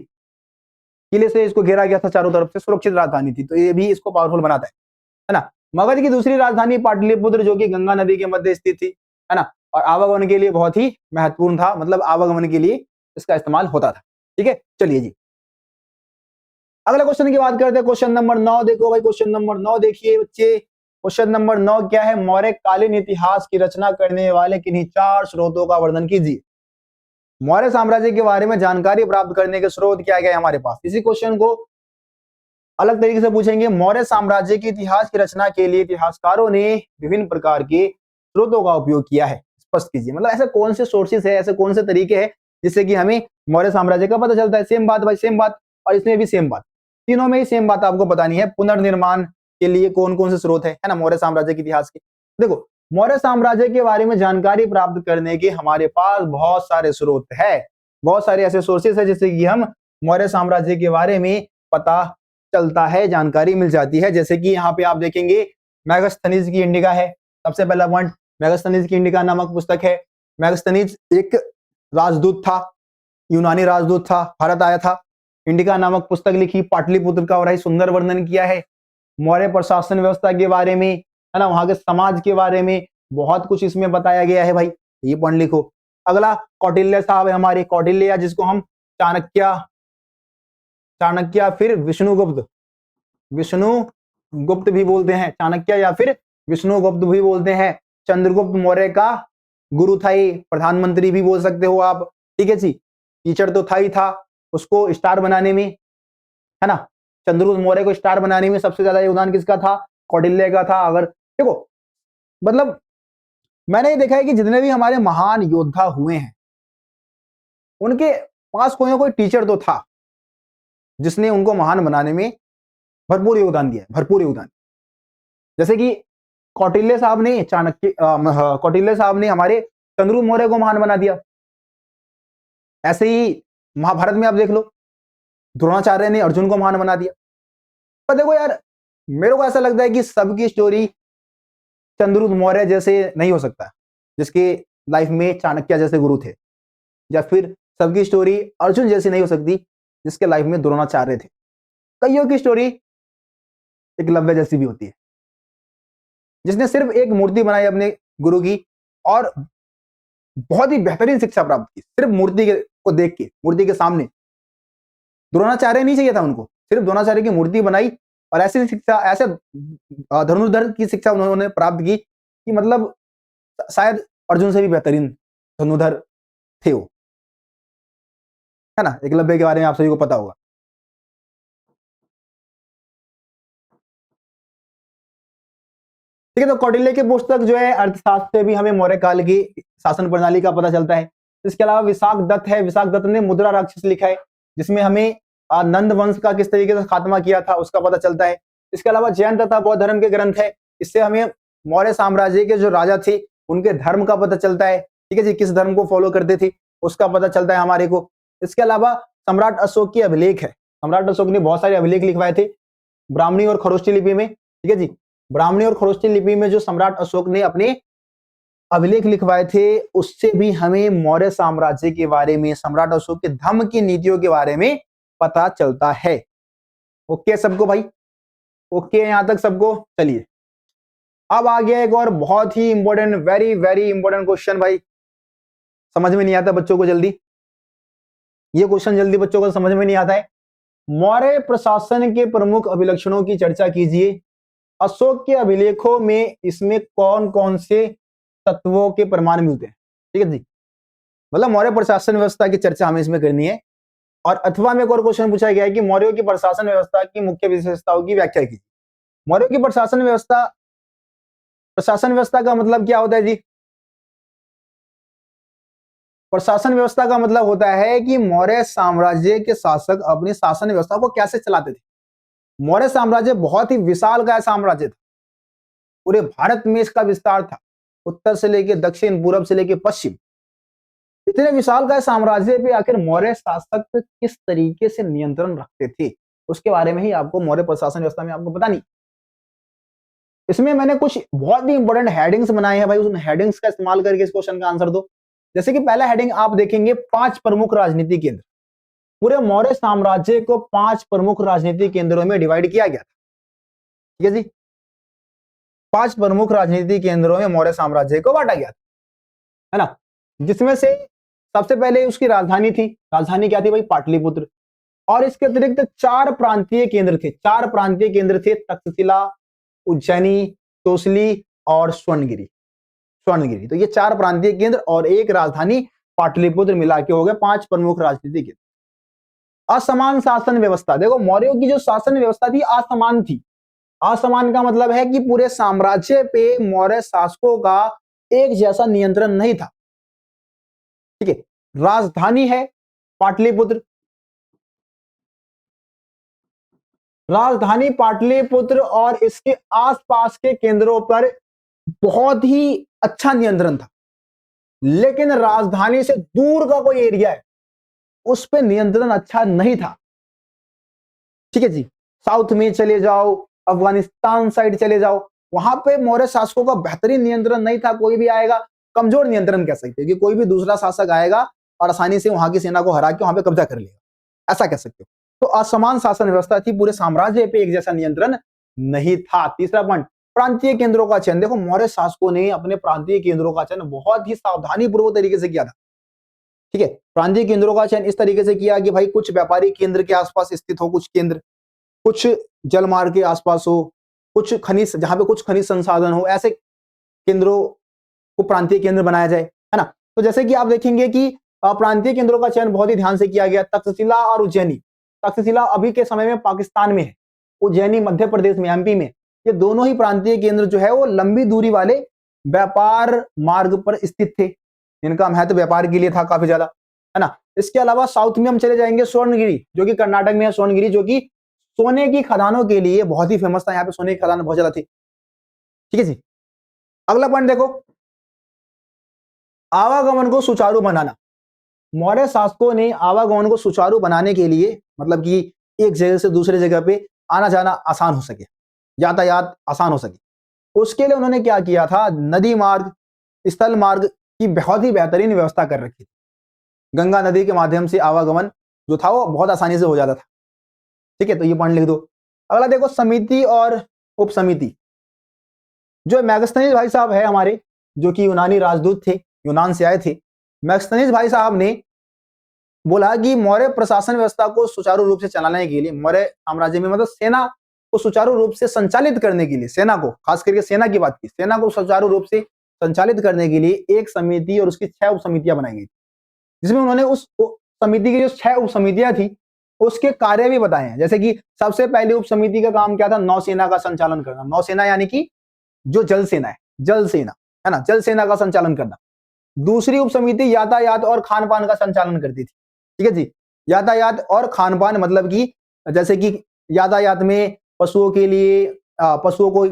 S1: किले से इसको घेरा गया था चारों तरफ से, सुरक्षित राजधानी थी, तो ये भी इसको पावरफुल बनाता है ना। मगध की दूसरी राजधानी पाटलिपुत्र जो कि गंगा नदी के मध्य स्थित थी, है ना, और आवागमन के लिए बहुत ही महत्वपूर्ण था, मतलब आवागमन के लिए इसका इस्तेमाल होता था। ठीक है, चलिए जी अगला क्वेश्चन की बात करते हैं। क्वेश्चन नंबर 9 देखो भाई, क्वेश्चन नंबर 9 देखिए बच्चे, क्वेश्चन नंबर 9 क्या है? मौर्यकालीन इतिहास की रचना करने वाले किन्हीं 4 स्रोतों का वर्णन कीजिए। मौर्य साम्राज्य के बारे में जानकारी प्राप्त करने के स्रोत क्या क्या है हमारे पास? इसी क्वेश्चन को अलग तरीके से पूछेंगे। मौर्य साम्राज्य के इतिहास की रचना के लिए इतिहासकारों ने विभिन्न प्रकार के स्रोतों का उपयोग किया है, स्पष्ट कीजिए। मतलब ऐसे कौन से सोर्सेस है, ऐसे कौन से तरीके हैं जिससे कि हमें मौर्य साम्राज्य का पता चलता है? सेम बात भाई, सेम बात, और इसमें भी सेम बात, तीनों में ही सेम बात आपको बतानी है। पुनर्निर्माण के लिए कौन कौन से स्रोत है ना मौर्य साम्राज्य के इतिहास के? देखो, मौर्य साम्राज्य के बारे में जानकारी प्राप्त करने के हमारे पास बहुत सारे स्रोत है, बहुत सारे ऐसे सोर्सेस है जिससे कि हम मौर्य साम्राज्य के बारे में पता चलता है, जानकारी मिल जाती है। जैसे कि यहाँ पे आप देखेंगे मैगस्थनीज की इंडिका है, सबसे पहला पॉइंट, मैगस्थनीज की इंडिका नामक पुस्तक है। मैगस्थनीज एक राजदूत था, यूनानी राजदूत था, भारत आया था, इंडिका नामक पुस्तक लिखी, पाटलिपुत्र का और सुंदर वर्णन किया है, मौर्य प्रशासन व्यवस्था के बारे में, है ना, वहां के समाज के बारे में बहुत कुछ इसमें बताया गया है भाई, ये पॉइंट लिखो। अगला कौटिल्य साहब है हमारे, कौटिल्य जिसको हम चाणक्य फिर विष्णुगुप्त भी बोलते हैं, चाणक्य या फिर विष्णुगुप्त भी बोलते हैं। चंद्रगुप्त मौर्य का गुरु था ये, प्रधानमंत्री भी बोल सकते हो आप। ठीक है जी, टीचर तो था ही था, उसको स्टार बनाने में, है ना, चंद्रगुप्त मौर्य को स्टार बनाने में सबसे ज्यादा योगदान किसका था? कौटिल्य का था। अगर देखो, मतलब मैंने ये देखा है कि जितने भी हमारे महान योद्धा हुए हैं उनके पास कोई ना कोई टीचर तो था जिसने उनको महान बनाने में भरपूर योगदान दिया, भरपूर योगदान। जैसे कि कौटिल्य साहब ने कौटिल्य साहब ने हमारे चंद्रगुप्त मौर्य को महान बना दिया। ऐसे ही महाभारत में आप देख लो, द्रोणाचार्य ने अर्जुन को महान बना दिया। पर देखो यार, मेरे को ऐसा लगता है कि सबकी स्टोरी चंद्रगुप्त मौर्य जैसे नहीं हो सकता, जिसके लाइफ में चाणक्य जैसे गुरु थे, या फिर सबकी स्टोरी अर्जुन जैसी नहीं हो सकती जिसके लाइफ में द्रोणाचार्य थे। कईयों की स्टोरी एकलव्य जैसी भी होती है, जिसने सिर्फ एक मूर्ति बनाई अपने गुरु की और बहुत ही बेहतरीन शिक्षा प्राप्त की, सिर्फ मूर्ति को देख के, मूर्ति के सामने। द्रोणाचार्य नहीं चाहिए था उनको, सिर्फ द्रोणाचार्य की मूर्ति बनाई और ऐसी शिक्षा, ऐसे धनुर्धर की शिक्षा उन्होंने प्राप्त की कि मतलब शायद अर्जुन से भी बेहतरीन धनुर्धर थे वो, है ना। एकलव्य के बारे में आप सभी को पता होगा। ठीक है, तो कौटिल्य की पुस्तक जो है अर्थशास्त्र से भी हमें मौर्य काल की शासन प्रणाली का पता चलता है। इसके अलावा विशाख दत्त है, विशाख दत्त ने मुद्रा राक्षस लिखा है, जिसमें हमें नंद वंश का किस तरीके से खात्मा किया था उसका पता चलता है। इसके अलावा जैन तथा बौद्ध धर्म के ग्रंथ है, इससे हमें मौर्य साम्राज्य के जो राजा थे उनके धर्म का पता चलता है। ठीक है जी, किस धर्म को फॉलो करते थे उसका पता चलता है हमारे को। इसके अलावा सम्राट अशोक की अभिलेख है, सम्राट अशोक ने बहुत सारे अभिलेख लिखवाए थे ब्राह्मणी और खरोष्टी लिपि में। ठीक है जी, ब्राह्मणी और खरोष्टी लिपि में जो सम्राट अशोक ने अपने अभिलेख लिखवाए थे, उससे भी हमें मौर्य साम्राज्य के बारे में, सम्राट अशोक के धर्म की नीतियों के बारे में पता चलता है। ओके सबको भाई, ओके यहां तक सबको। चलिए अब आ गया एक और बहुत ही important, very very important question भाई। समझ में नहीं आता बच्चों को जल्दी, ये क्वेश्चन जल्दी बच्चों को समझ में नहीं आता है। मौर्य प्रशासन के प्रमुख अभिलक्षणों की चर्चा कीजिए। अशोक के अभिलेखों में इसमें कौन कौन से तत्वों के प्रमाण मिलते हैं। ठीक है जी, मतलब मौर्य प्रशासन व्यवस्था की चर्चा हमें इसमें करनी है। और अथवा में एक और क्वेश्चन पूछा गया है कि मौर्यों की प्रशासन व्यवस्था की मुख्य विशेषताओं की व्याख्या कीजिए। मौर्यों की प्रशासन व्यवस्था, प्रशासन व्यवस्था का मतलब क्या होता है जी? प्रशासन व्यवस्था का मतलब होता है कि मौर्य साम्राज्य के शासक अपनी शासन व्यवस्था को कैसे चलाते थे। मौर्य साम्राज्य बहुत ही विशालकाय साम्राज्य था, पूरे भारत में इसका विस्तार था, उत्तर से लेकर दक्षिण, पूरब से लेकर पश्चिम। इतने विशालकाय साम्राज्य पे आखिर मौर्य शासक किस तरीके से नियंत्रण रखते थे उसके बारे में ही आपको मौर्य प्रशासन व्यवस्था में आपको पता नहीं। इसमें मैंने कुछ बहुत ही इंपॉर्टेंट हेडिंग्स बनाए हैं भाई, उन हेडिंग्स का इस्तेमाल करके इस क्वेश्चन का आंसर दो। जैसे कि पहला हेडिंग आप देखेंगे 5 प्रमुख राजनीतिक केंद्र। पूरे मौर्य साम्राज्य को 5 प्रमुख राजनीतिक केंद्रों में डिवाइड किया गया था। ठीक है जी, 5 प्रमुख राजनीतिक केंद्रों में मौर्य साम्राज्य को बांटा गया था, है ना। जिसमें से सबसे पहले उसकी राजधानी थी, राजधानी क्या थी भाई? पाटलिपुत्र। और इसके अतिरिक्त 4 प्रांतीय केंद्र थे, 4 प्रांतीय केंद्र थे, तक्षशिला, उज्जैनी, तोसली और स्वर्णगिरी। स्वर्णगिरी, तो ये 4 प्रांतीय केंद्र और एक राजधानी पाटलिपुत्र मिला के हो गए 5 प्रमुख राजनीतिक केंद्र। असमान शासन व्यवस्था, देखो मौर्यों की जो शासन व्यवस्था थी असमान थी। असमान का मतलब है कि पूरे साम्राज्य पे मौर्य शासकों का एक जैसा नियंत्रण नहीं था। ठीक है, राजधानी है पाटलिपुत्र, राजधानी पाटलिपुत्र और इसके आसपास के केंद्रों पर बहुत ही अच्छा नियंत्रण था। लेकिन राजधानी से दूर का कोई एरिया है उस पर नियंत्रण अच्छा नहीं था। ठीक है जी, साउथ में चले जाओ, अफगानिस्तान साइड चले जाओ, वहां पे मौर्य शासकों का बेहतरीन नियंत्रण नहीं था। कोई भी आएगा, कमजोर नियंत्रण कह सकते हैं कि कोई भी दूसरा शासक आएगा और आसानी से वहां की सेना को हरा के वहां पे कब्जा कर लेगा, ऐसा कह सकते हो। तो असमान शासन व्यवस्था थी, पूरे साम्राज्य पे एक जैसा नियंत्रण नहीं था। तीसरा पॉइंट, प्रांतीय केंद्रों का चयन। देखो मौर्य शासकों ने अपने प्रांतीय केंद्रों का चयन बहुत ही सावधानी पूर्वक तरीके से किया था। ठीक है, प्रांतीय केंद्रों का चयन इस तरीके से किया कि भाई कुछ व्यापारी केंद्र के आसपास स्थित हो, कुछ केंद्र, कुछ जलमार्ग के आसपास हो, कुछ खनिज, जहां पे कुछ खनिज संसाधन हो, ऐसे केंद्रों को प्रांतीय केंद्र बनाया जाए, है ना। तो जैसे कि आप देखेंगे कि प्रांतीय केंद्रों का चयन बहुत ही ध्यान से किया गया। तक्षशिला और उज्जैनी, तक्षशिला अभी के समय में पाकिस्तान में है, उज्जैनी मध्य प्रदेश में, एमपी में। ये दोनों ही प्रांतीय केंद्र जो है वो लंबी दूरी वाले व्यापार मार्ग पर स्थित थे, इनका महत्व व्यापार के लिए था काफी ज्यादा, है ना। इसके अलावा साउथ में हम चले जाएंगे, स्वर्णगिरी जो कि कर्नाटक में है, स्वर्णगिरी जो कि सोने की खदानों के लिए बहुत ही फेमस था, यहाँ पे सोने की खदान बहुत ज्यादा थी। ठीक है जी। अगला पॉइंट देखो, आवागमन को सुचारू बनाना। मौर्य शासकों ने आवागमन को सुचारू बनाने के लिए, मतलब कि एक जगह से दूसरे जगह पे आना जाना आसान हो सके, यातायात आसान हो सके, उसके लिए उन्होंने क्या किया था, नदी मार्ग, स्थल मार्ग की बहुत ही बेहतरीन व्यवस्था कर रखी थी। गंगा नदी के माध्यम से आवागमन जो था वो बहुत आसानी से हो जाता था। ठीक है, तो ये पॉइंट लिख दो। अगला देखो, समिति और उप समिति। जो मैगस्थनीज भाई साहब है हमारे, जो कि यूनानी राजदूत थे, यूनान से आए थे, मैगस्थनीज भाई साहब ने बोला कि मौर्य प्रशासन व्यवस्था को सुचारू रूप से चलाने के लिए, मौर्य साम्राज्य में मतलब सेना को सुचारू रूप से संचालित करने के लिए, सेना को, खास करके सेना की बात की, सेना को सुचारू रूप से संचालित करने के लिए एक समिति और उसकी 6 उप समितियां बनाई गई, जिसमें उन्होंने उस समिति की जो 6 उप समितियां थी उसके कार्य भी बताए हैं। जैसे कि सबसे पहले उप समिति का काम क्या था, नौसेना का संचालन करना। नौसेना यानी कि जो जल सेना है, जल सेना, है ना, जल सेना का संचालन करना। दूसरी उप समिति यातायात और खान पान का संचालन करती थी। ठीक है जी, यातायात और खान पान मतलब कि जैसे कि यातायात में पशुओं के लिए, पशुओं को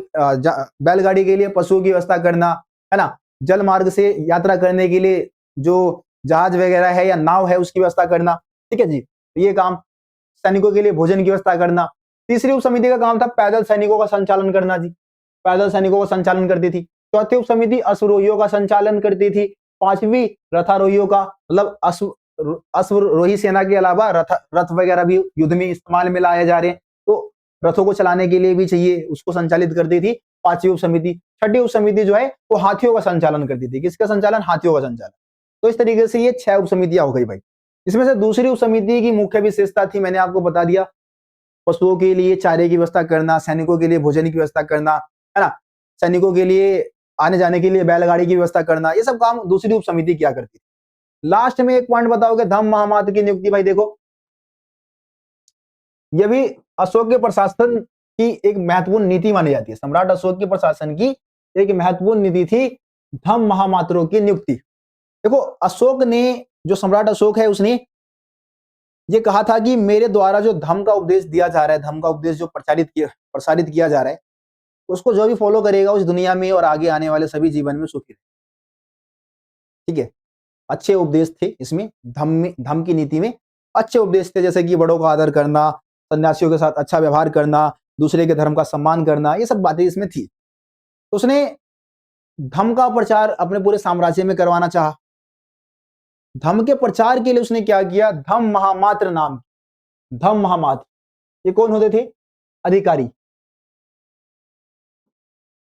S1: बैलगाड़ी के लिए पशुओं की व्यवस्था करना, है ना, जल मार्ग से यात्रा करने के लिए जो जहाज वगैरह है या नाव है उसकी व्यवस्था करना। ठीक है जी, ये काम, सैनिकों के लिए भोजन की व्यवस्था करना। तीसरी उप समिति का काम था पैदल सैनिकों का संचालन करना जी, पैदल सैनिकों का संचालन करती थी। चौथी उप समिति अश्वरोहियों का संचालन करती थी। पांचवी रथारोहियों का, मतलब अश्वरोही सेना के अलावा रथ वगैरह भी युद्ध में इस्तेमाल में लाए जा रहे हैं, तो रथों को चलाने के लिए भी चाहिए, उसको संचालित करती थी पांचवी उप समिति। छठी उप समिति जो है वो हाथियों का संचालन करती थी। किसका संचालन? हाथियों का संचालन। तो इस तरीके से ये 6 उप समितियां हो गई भाई। इसमें से दूसरी उप समिति की मुख्य विशेषता थी, मैंने आपको बता दिया, पशुओं के लिए चारे की व्यवस्था करना, सैनिकों के लिए भोजन की व्यवस्था करना, है ना, सैनिकों के लिए आने जाने के लिए बैलगाड़ी की व्यवस्था करना, ये सब काम दूसरी उप समिति क्या करती थी। लास्ट में एक पॉइंट बताओगे, धम्म महामात्र की नियुक्ति। भाई देखो, यह भी अशोक के प्रशासन की एक महत्वपूर्ण नीति मानी जाती है। सम्राट अशोक के प्रशासन की एक महत्वपूर्ण नीति थी धम्म महामात्रों की नियुक्ति। देखो, अशोक ने, जो सम्राट अशोक है, उसने ये कहा था कि मेरे द्वारा जो धम्म का उपदेश दिया जा रहा है, धम्म का उपदेश जो प्रसारित किया जा रहा है, उसको जो भी फॉलो करेगा उस दुनिया में और आगे आने वाले सभी जीवन में सुखी रहेगा। ठीक है, अच्छे उपदेश थे इसमें, धम्म की नीति में अच्छे उपदेश थे, जैसे कि बड़ों का आदर करना, सन्यासियों के साथ अच्छा व्यवहार करना, दूसरे के धर्म का सम्मान करना, ये सब बातें इसमें थी। तो उसने धम्म का प्रचार अपने पूरे साम्राज्य में करवाना चाहा। धम्म के प्रचार के लिए उसने क्या किया, धम्म महामात्र नाम, धम्म महामात्र, ये कौन होते थे? अधिकारी।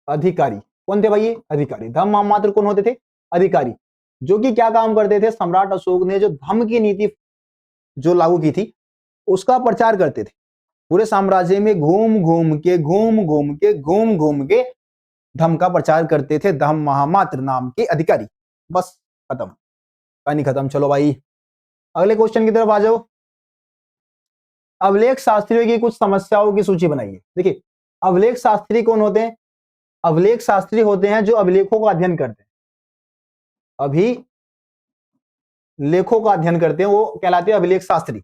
S1: अधिकारी कौन थे भाई? ये अधिकारी। धम्म महामात्र कौन होते थे? अधिकारी, जो कि क्या काम करते थे, सम्राट अशोक ने जो धम्म की नीति जो लागू की थी उसका प्रचार करते थे। पूरे साम्राज्य में घूम घूम के धम्म का प्रचार करते थे, धम्म महामात्र नाम के अधिकारी। बस खत्म, कहानी खत्म। चलो भाई, अगले क्वेश्चन की तरफ आ जाओ। अभिलेख शास्त्रियों की कुछ समस्याओं की सूची बनाइए। देखिए, अभिलेख शास्त्री कौन होते हैं? अभिलेख शास्त्री होते हैं जो अभिलेखों का अध्ययन करते हैं, अभिलेखों का अध्ययन करते हैं, वो कहलाते हैं अभिलेख शास्त्री।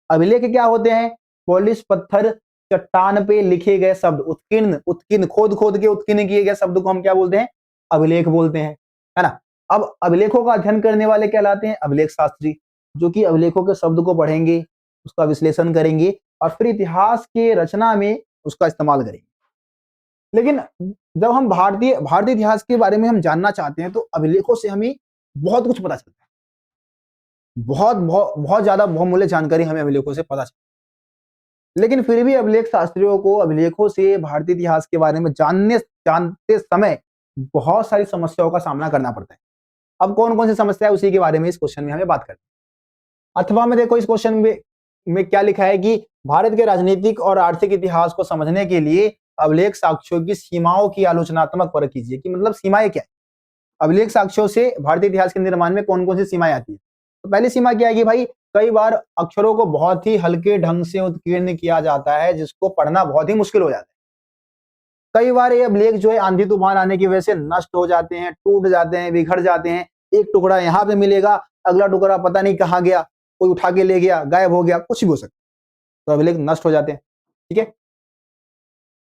S1: अभिलेख क्या होते हैं? पॉलिश पत्थर, चट्टान पे लिखे गए शब्द, उत्कीर्ण खोद के उत्कीर्ण किए गए शब्द को हम क्या बोलते हैं? अभिलेख बोलते हैं, है ना। अब अभिलेखों का अध्ययन करने वाले कहलाते हैं अभिलेख शास्त्री, जो कि अभिलेखों के शब्द को पढ़ेंगे, उसका विश्लेषण करेंगे और फिर इतिहास के रचना में उसका इस्तेमाल करेंगे। लेकिन जब हम भारतीय इतिहास के बारे में हम जानना चाहते हैं तो अभिलेखों से हमें बहुत कुछ पता चलता है, बहुत ज्यादा बहुमूल्य जानकारी हमें अभिलेखों से पता चलती है। लेकिन फिर भी अभिलेख शास्त्रियों को अभिलेखों से भारतीय इतिहास के बारे में जानते समय बहुत सारी समस्याओं का सामना करना पड़ता है। अब कौन कौन सी समस्या है उसी के बारे में इस क्वेश्चन में हमें बात करनी है। अथवा में देखो, इस क्वेश्चन में क्या लिखा है कि भारत के राजनीतिक और आर्थिक इतिहास को समझने के लिए अभिलेख साक्ष्यों की सीमाओं की आलोचनात्मक परख कीजिए। कि मतलब सीमाएं क्या है, अभिलेख साक्ष्यों से भारतीय इतिहास के निर्माण में कौन कौन सी सीमाएं आती है। तो पहली सीमा क्या है कि भाई, कई बार अक्षरों को बहुत ही हल्के ढंग से उत्कीर्ण किया जाता है, जिसको पढ़ना बहुत ही मुश्किल हो जाता है। कई बार ये अभिलेख जो है आंधी तूफान आने की वजह से नष्ट हो जाते हैं, टूट जाते हैं, बिखर जाते हैं। एक टुकड़ा यहाँ पे मिलेगा, अगला टुकड़ा पता नहीं कहाँ गया, कोई उठा के ले गया, गायब हो गया, कुछ भी हो सकता है, तो अभिलेख नष्ट हो जाते हैं। ठीक है।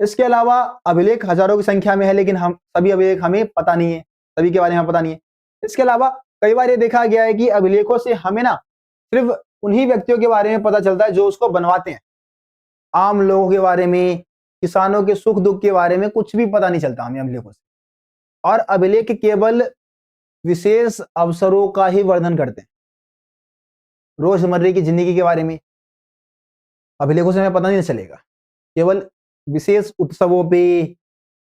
S1: इसके अलावा अभिलेख हजारों की संख्या में है, लेकिन हम सभी अभिलेख हमें पता नहीं है, सभी के बारे में पता नहीं है। इसके अलावा कई बार ये देखा गया है कि अभिलेखों से हमें ना सिर्फ उन्हीं व्यक्तियों के बारे में पता चलता है जो उसको बनवाते हैं। आम लोगों के बारे में, किसानों के सुख दुख के बारे में कुछ भी पता नहीं चलता हमें अभिलेखों से। और अभिलेख केवल विशेष अवसरों का ही वर्णन करते हैं। रोजमर्रा की जिंदगी के बारे में अभिलेखों से हमें पता नहीं चलेगा। केवल विशेष उत्सवों पे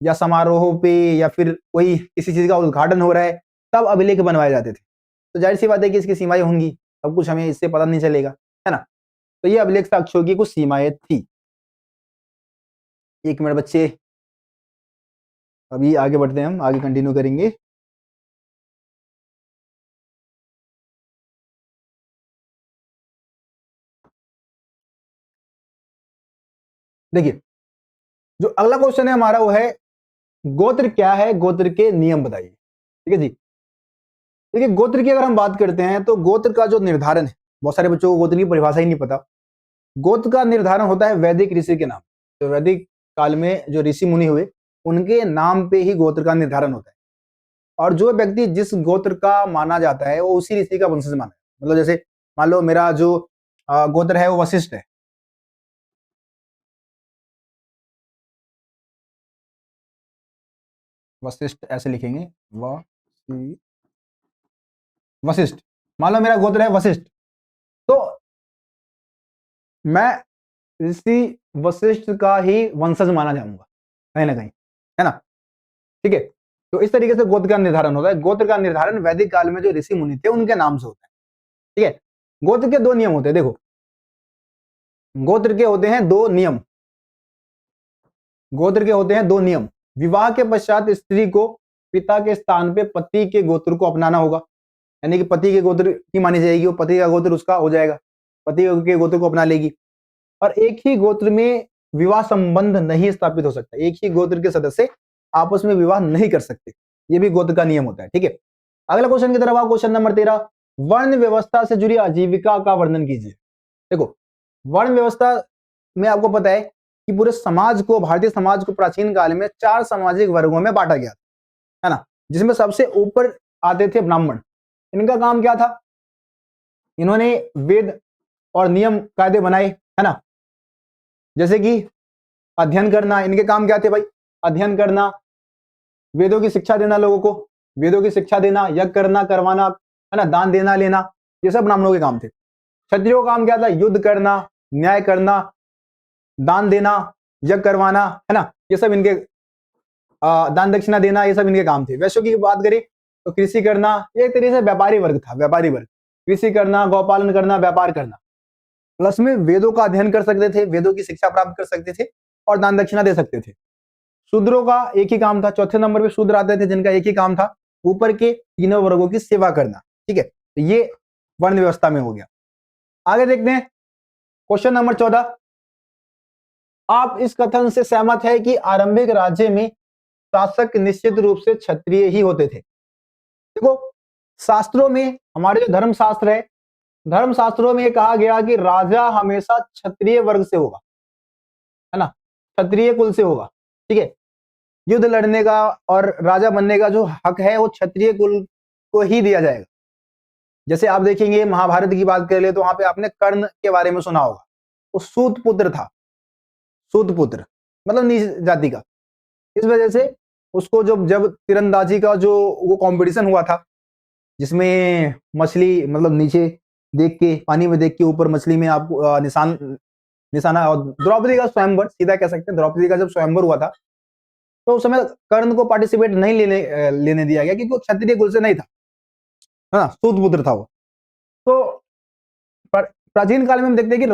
S1: या समारोहों पे या फिर कोई किसी चीज का उद्घाटन हो रहा है तब अभिलेख बनवाए जाते थे। तो जाहिर सी बात है कि इसकी सीमाएं होंगी, सब कुछ हमें इससे पता नहीं चलेगा, है ना। तो ये अभिलेख साक्ष्यों की कुछ सीमाएं थी। एक मिनट बच्चे, अभी आगे बढ़ते हैं, हम आगे कंटिन्यू करेंगे। देखिए, जो अगला क्वेश्चन है हमारा वो है गोत्र क्या है, गोत्र के नियम बताइए। ठीक है जी। देखिए, गोत्र की अगर हम बात करते हैं तो गोत्र का जो निर्धारण है, बहुत सारे बच्चों को गोत्र की परिभाषा ही नहीं पता। गोत्र का निर्धारण होता है वैदिक ऋषि के नाम। तो वैदिक काल में जो ऋषि मुनि हुए उनके नाम पे ही गोत्र का निर्धारण होता है। और जो व्यक्ति जिस गोत्र का माना जाता है वो उसी ऋषि का वंशज माना है। मतलब जैसे मान लो मेरा जो गोत्र है वो वशिष्ठ है, वशिष्ठ ऐसे लिखेंगे, वशिष्ठ। मान लो मेरा गोत्र है वशिष्ठ, तो मैं ऋषि वशिष्ठ का ही वंशज माना जाऊंगा कहीं ना कहीं, है ना। ठीक है। तो इस तरीके से गोत्र का निर्धारण होता है। गोत्र का निर्धारण वैदिक काल में जो ऋषि मुनि थे उनके नाम से होता है। ठीक है। गोत्र के दो नियम होते हैं। देखो, गोत्र के होते हैं दो नियम। गोत्र के होते हैं दो नियम। विवाह के पश्चात स्त्री को पिता के स्थान पे पति के गोत्र को अपनाना होगा, यानी कि पति के गोत्र की मानी जाएगी, वो पति का गोत्र उसका हो जाएगा, पति के गोत्र को अपना लेगी। और एक ही गोत्र में विवाह संबंध नहीं स्थापित हो सकता। एक ही गोत्र के सदस्य आपस में विवाह नहीं कर सकते, ये भी गोत्र का नियम होता है। ठीक है। अगला क्वेश्चन की तरफ आओ। क्वेश्चन नंबर 13, वर्ण व्यवस्था से जुड़ी आजीविका का वर्णन कीजिए। देखो, वर्ण व्यवस्था में आपको पता है कि पूरे समाज को, भारतीय समाज को प्राचीन काल में 4 सामाजिक वर्गों में बांटा गया, है ना। जिसमें सबसे ऊपर आते थे ब्राह्मण। इनका काम क्या था? इन्होंने वेद और नियम कायदे बनाए, है ना। जैसे कि अध्ययन करना, इनके काम क्या थे भाई? अध्ययन करना, वेदों की शिक्षा देना लोगों को, वेदों की शिक्षा देना, यज्ञ करना, करवाना, है ना, दान देना लेना, ये सब ब्राह्मणों के काम थे। क्षत्रियों का काम क्या था? युद्ध करना, न्याय करना, दान देना, यज्ञ करवाना, है ना, ये सब इनके दान दक्षिणा देना, ये सब इनके काम थे। वैश्यों की बात करें तो कृषि करना, ये एक तरीके से व्यापारी वर्ग था, व्यापारी वर्ग। कृषि करना, गौपालन करना, व्यापार करना, प्लस में वेदों का अध्ययन कर सकते थे, वेदों की शिक्षा प्राप्त कर सकते थे और दान दक्षिणा दे सकते थे। शूद्रों का एक ही काम था, चौथे नंबर पे शूद्र आते थे जिनका एक ही काम था ऊपर के तीनों वर्गों की सेवा करना। ठीक है, तो ये वर्ण व्यवस्था में हो गया। आगे देखते हैं क्वेश्चन नंबर 14, आप इस कथन से सहमत है कि आरंभिक राज्य में शासक निश्चित रूप से क्षत्रिय ही होते थे? देखो, शास्त्रों में, हमारे जो धर्म शास्त्र है, धर्म शास्त्रों में कहा गया कि राजा हमेशा क्षत्रिय वर्ग से होगा, है ना, क्षत्रिय कुल से होगा। ठीक है। युद्ध लड़ने का और राजा बनने का जो हक है वो क्षत्रिय कुल को ही दिया जाएगा। जैसे आप देखेंगे महाभारत की बात कर ले तो वहां पे आपने कर्ण के बारे में सुना होगा। वो सूत पुत्र था, सूत पुत्र मतलब नीच जाति का। इस वजह से उसको जब तीरंदाजी का जो वो कंपटीशन हुआ था, जिसमें मछली मतलब नीचे देख के, पानी में देख के ऊपर मछली में आपको निशाना, और द्रौपदी का स्वयंवर, सीधा कह सकते हैं द्रौपदी का जब स्वयंवर हुआ था तो उस समय कर्ण को पार्टिसिपेट नहीं लेने दिया गया क्योंकि वो क्षत्रिय कुल से नहीं था, है ना, सूत पुत्र था वो। तो प्राचीन काल में हम देखते हैं कि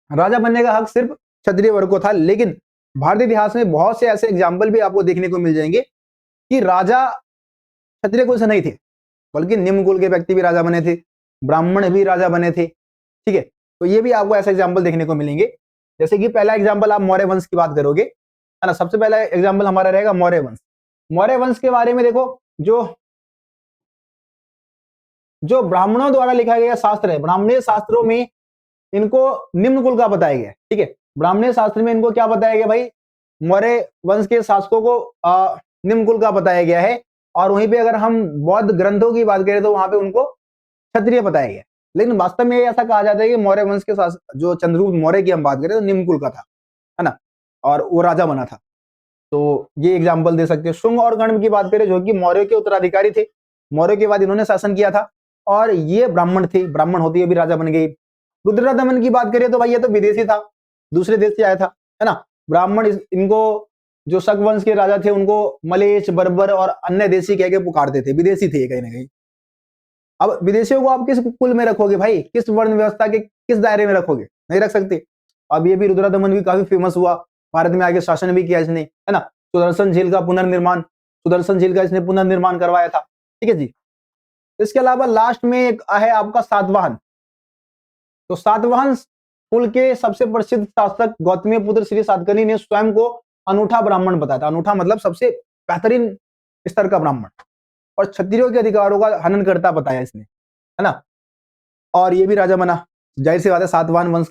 S1: राजा बनने का हक सिर्फ क्षत्रिय वर्ग को था। लेकिन भारतीय इतिहास में बहुत से ऐसे एग्जाम्पल भी आपको देखने को मिल जाएंगे कि राजा क्षत्रिय कुल से नहीं थे, बल्कि निम्न कुल के व्यक्ति भी राजा बने थे, ब्राह्मण भी राजा बने थे। ठीक है, तो ये भी आपको ऐसे एग्जाम्पल देखने को मिलेंगे जैसे कि पहला एग्जाम्पल आप मौर्य वंश की बात करोगे, है ना, सबसे पहला एग्जाम्पल हमारा रहेगा मौर्य वंश। मौर्य वंश के बारे में देखो, जो ब्राह्मणों द्वारा लिखा गया शास्त्र है, ब्राह्मणीय शास्त्रों में इनको निम्न कुल का बताया गया, ठीक है। ब्राह्मणीय शास्त्र में इनको क्या बताया गया भाई, मौर्य वंश के शासकों को निम्न कुल का बताया गया है। और वहीं पे अगर हम बौद्ध ग्रंथों की बात करें तो वहां पे उनको क्षत्रिय बताया गया। लेकिन वास्तव में ऐसा कहा जाता है कि मौर्य वंश के जो चंद्रगुप्त मौर्य की हम बात करें तो निम्न कुल का था, है ना, और वो राजा बना था। तो ये एग्जाम्पल दे सकते हैं। शुंग और गण की बात करें जो कि मौर्य के उत्तराधिकारी थे, मौर्य के बाद इन्होंने शासन किया था, और ये ब्राह्मण थे, ब्राह्मण होती है भी राजा बन गई। रुद्रदमन की बात करें तो भाई ये तो विदेशी था, दूसरे देश से आया था, है ना। ब्राह्मण इनको जो शक वंश के राजा थे उनको मलेच्छ, बर्बर और अन्य देशी कह के पुकारते थे, विदेशी थे कहीं ना कहीं। अब विदेशियों को आप किस कुल में रखोगे भाई, किस वर्ण व्यवस्था के किस दायरे में रखोगे, नहीं रख सकते। अब ये भी रुद्रदमन भी काफी फेमस हुआ, भारत में आगे शासन भी किया इसने, है ना। सुदर्शन झील का पुनर्निर्माण, सुदर्शन झील का इसने पुनर्निर्माण करवाया था, ठीक है जी। इसके अलावा लास्ट में एक है आपका सातवाहन। तो सातवाहन कुल के सबसे प्रसिद्ध शासक गौतमीपुत्र श्री सातकर्णी ने स्वयं को अनूठा ब्राह्मण बताया था। अनूठा मतलब सबसे बेहतरीन स्तर का ब्राह्मण, और क्षत्रियों के अधिकारों का हनन करता बताया इसने, है ना। और ये भी राजा बना, जाहिर सी बात है, सातवाहन वंश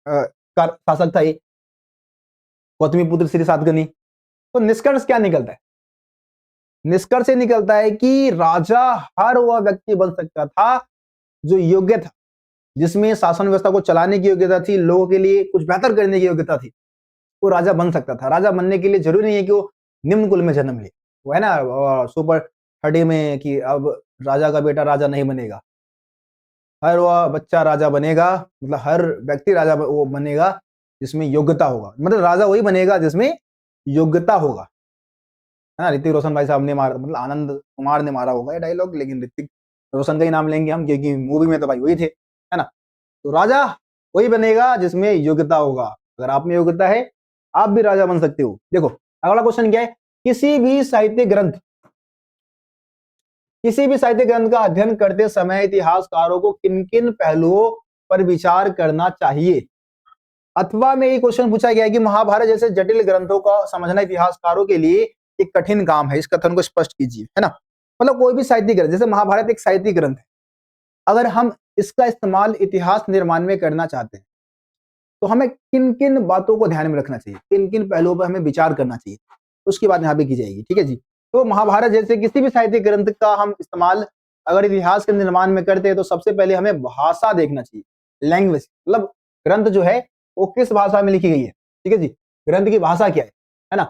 S1: का शासक था ये गौतमीपुत्र श्री सातकर्णी। तो निष्कर्ष क्या निकलता है, निष्कर्ष से निकलता है कि राजा हर वह व्यक्ति बन सकता था जो योग्य था, जिसमें शासन व्यवस्था को चलाने की योग्यता थी, लोगों के लिए कुछ बेहतर करने की योग्यता थी, वो राजा बन सकता था। राजा बनने के लिए जरूरी नहीं है कि वो निम्न कुल में जन्म ले, वो है ना सुपर 30 में कि अब राजा का बेटा राजा नहीं बनेगा, हर वह बच्चा राजा बनेगा, मतलब हर व्यक्ति राजा वो बनेगा जिसमें योग्यता होगा, मतलब राजा वही बनेगा जिसमें योग्यता होगा, है ना। ऋतिक रोशन भाई साहब ने मारा, मतलब आनंद कुमार ने मारा होगा ये डायलॉग, लेकिन ऋतिक रोशन का ही नाम लेंगे हम क्योंकि मूवी में तो भाई वही थे, है ना। तो राजा वही बनेगा जिसमें योग्यता होगा। अगर आप में योग्यता है आप भी राजा बन सकते हो। देखो अगला क्वेश्चन क्या है, किसी भी साहित्य ग्रंथ का अध्ययन करते समय इतिहासकारों को किन किन पहलुओं पर विचार करना चाहिए। अथवा में ये क्वेश्चन पूछा गया है कि महाभारत जैसे जटिल ग्रंथों का समझना इतिहासकारों के लिए एक कठिन काम है, इस कथन को स्पष्ट कीजिए, है ना। मतलब कोई भी साहित्यिक ग्रंथ, जैसे महाभारत एक साहित्यिक ग्रंथ है, अगर हम इसका इस्तेमाल इतिहास निर्माण में करना चाहते हैं तो हमें किन किन बातों को ध्यान में रखना चाहिए, किन किन पहलुओं पर हमें विचार करना चाहिए, उसकी बात यहाँ पे की जाएगी, ठीक है जी। तो महाभारत जैसे किसी भी साहित्यिक ग्रंथ का हम इस्तेमाल अगर इतिहास के निर्माण में करते हैं तो सबसे पहले हमें भाषा देखना चाहिए, लैंग्वेज, मतलब ग्रंथ जो है वो किस भाषा में लिखी गई है, ठीक है जी। ग्रंथ की भाषा क्या है ना।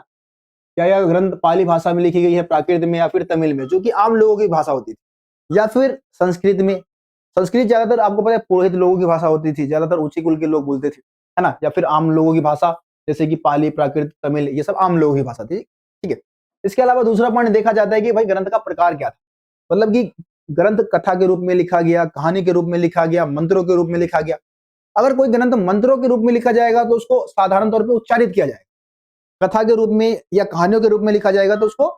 S1: क्या यह ग्रंथ पाली भाषा में लिखी गई है, प्राकृत में, या फिर तमिल में जो कि आम लोगों की भाषा होती थी, या फिर संस्कृत में। संस्कृत ज्यादातर आपको पता है पुरोहित लोगों की भाषा होती थी, ज्यादातर ऊंची कुल के लोग बोलते थे, है ना। या फिर आम लोगों की भाषा जैसे कि पाली, प्राकृत, तमिल, ये सब आम लोगों की भाषा थी, ठीक है। इसके अलावा दूसरा पॉइंट देखा जाता है कि भाई ग्रंथ का प्रकार क्या था, मतलब कि ग्रंथ कथा के रूप में लिखा गया, कहानी के रूप में लिखा गया, मंत्रों के रूप में लिखा गया। अगर कोई ग्रंथ मंत्रों के रूप में लिखा जाएगा तो उसको साधारण तौर पर उच्चारित किया जाएगा, कथा के रूप में या कहानियों के रूप में लिखा जाएगा तो उसको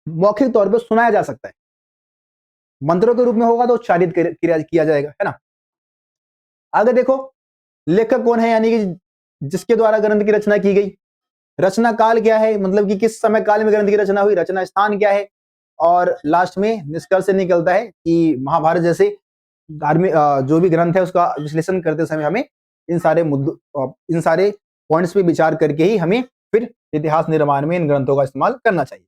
S1: मौखिक तौर पर सुनाया जा सकता है, मंत्रों के रूप में होगा तो उच्चारित किया जाएगा, है ना। आगे देखो लेखक कौन है, यानी कि जिसके द्वारा ग्रंथ की रचना की गई, रचना काल क्या है, मतलब कि किस समय काल में ग्रंथ की रचना हुई, रचना स्थान क्या है, और लास्ट में निष्कर्ष से निकलता है कि महाभारत जैसे धार्मिक जो भी ग्रंथ है उसका विश्लेषण करते समय हमें इन सारे मुद्दों, इन सारे पॉइंट्स पे विचार करके ही हमें फिर इतिहास निर्माण में इन ग्रंथों का इस्तेमाल करना चाहिए।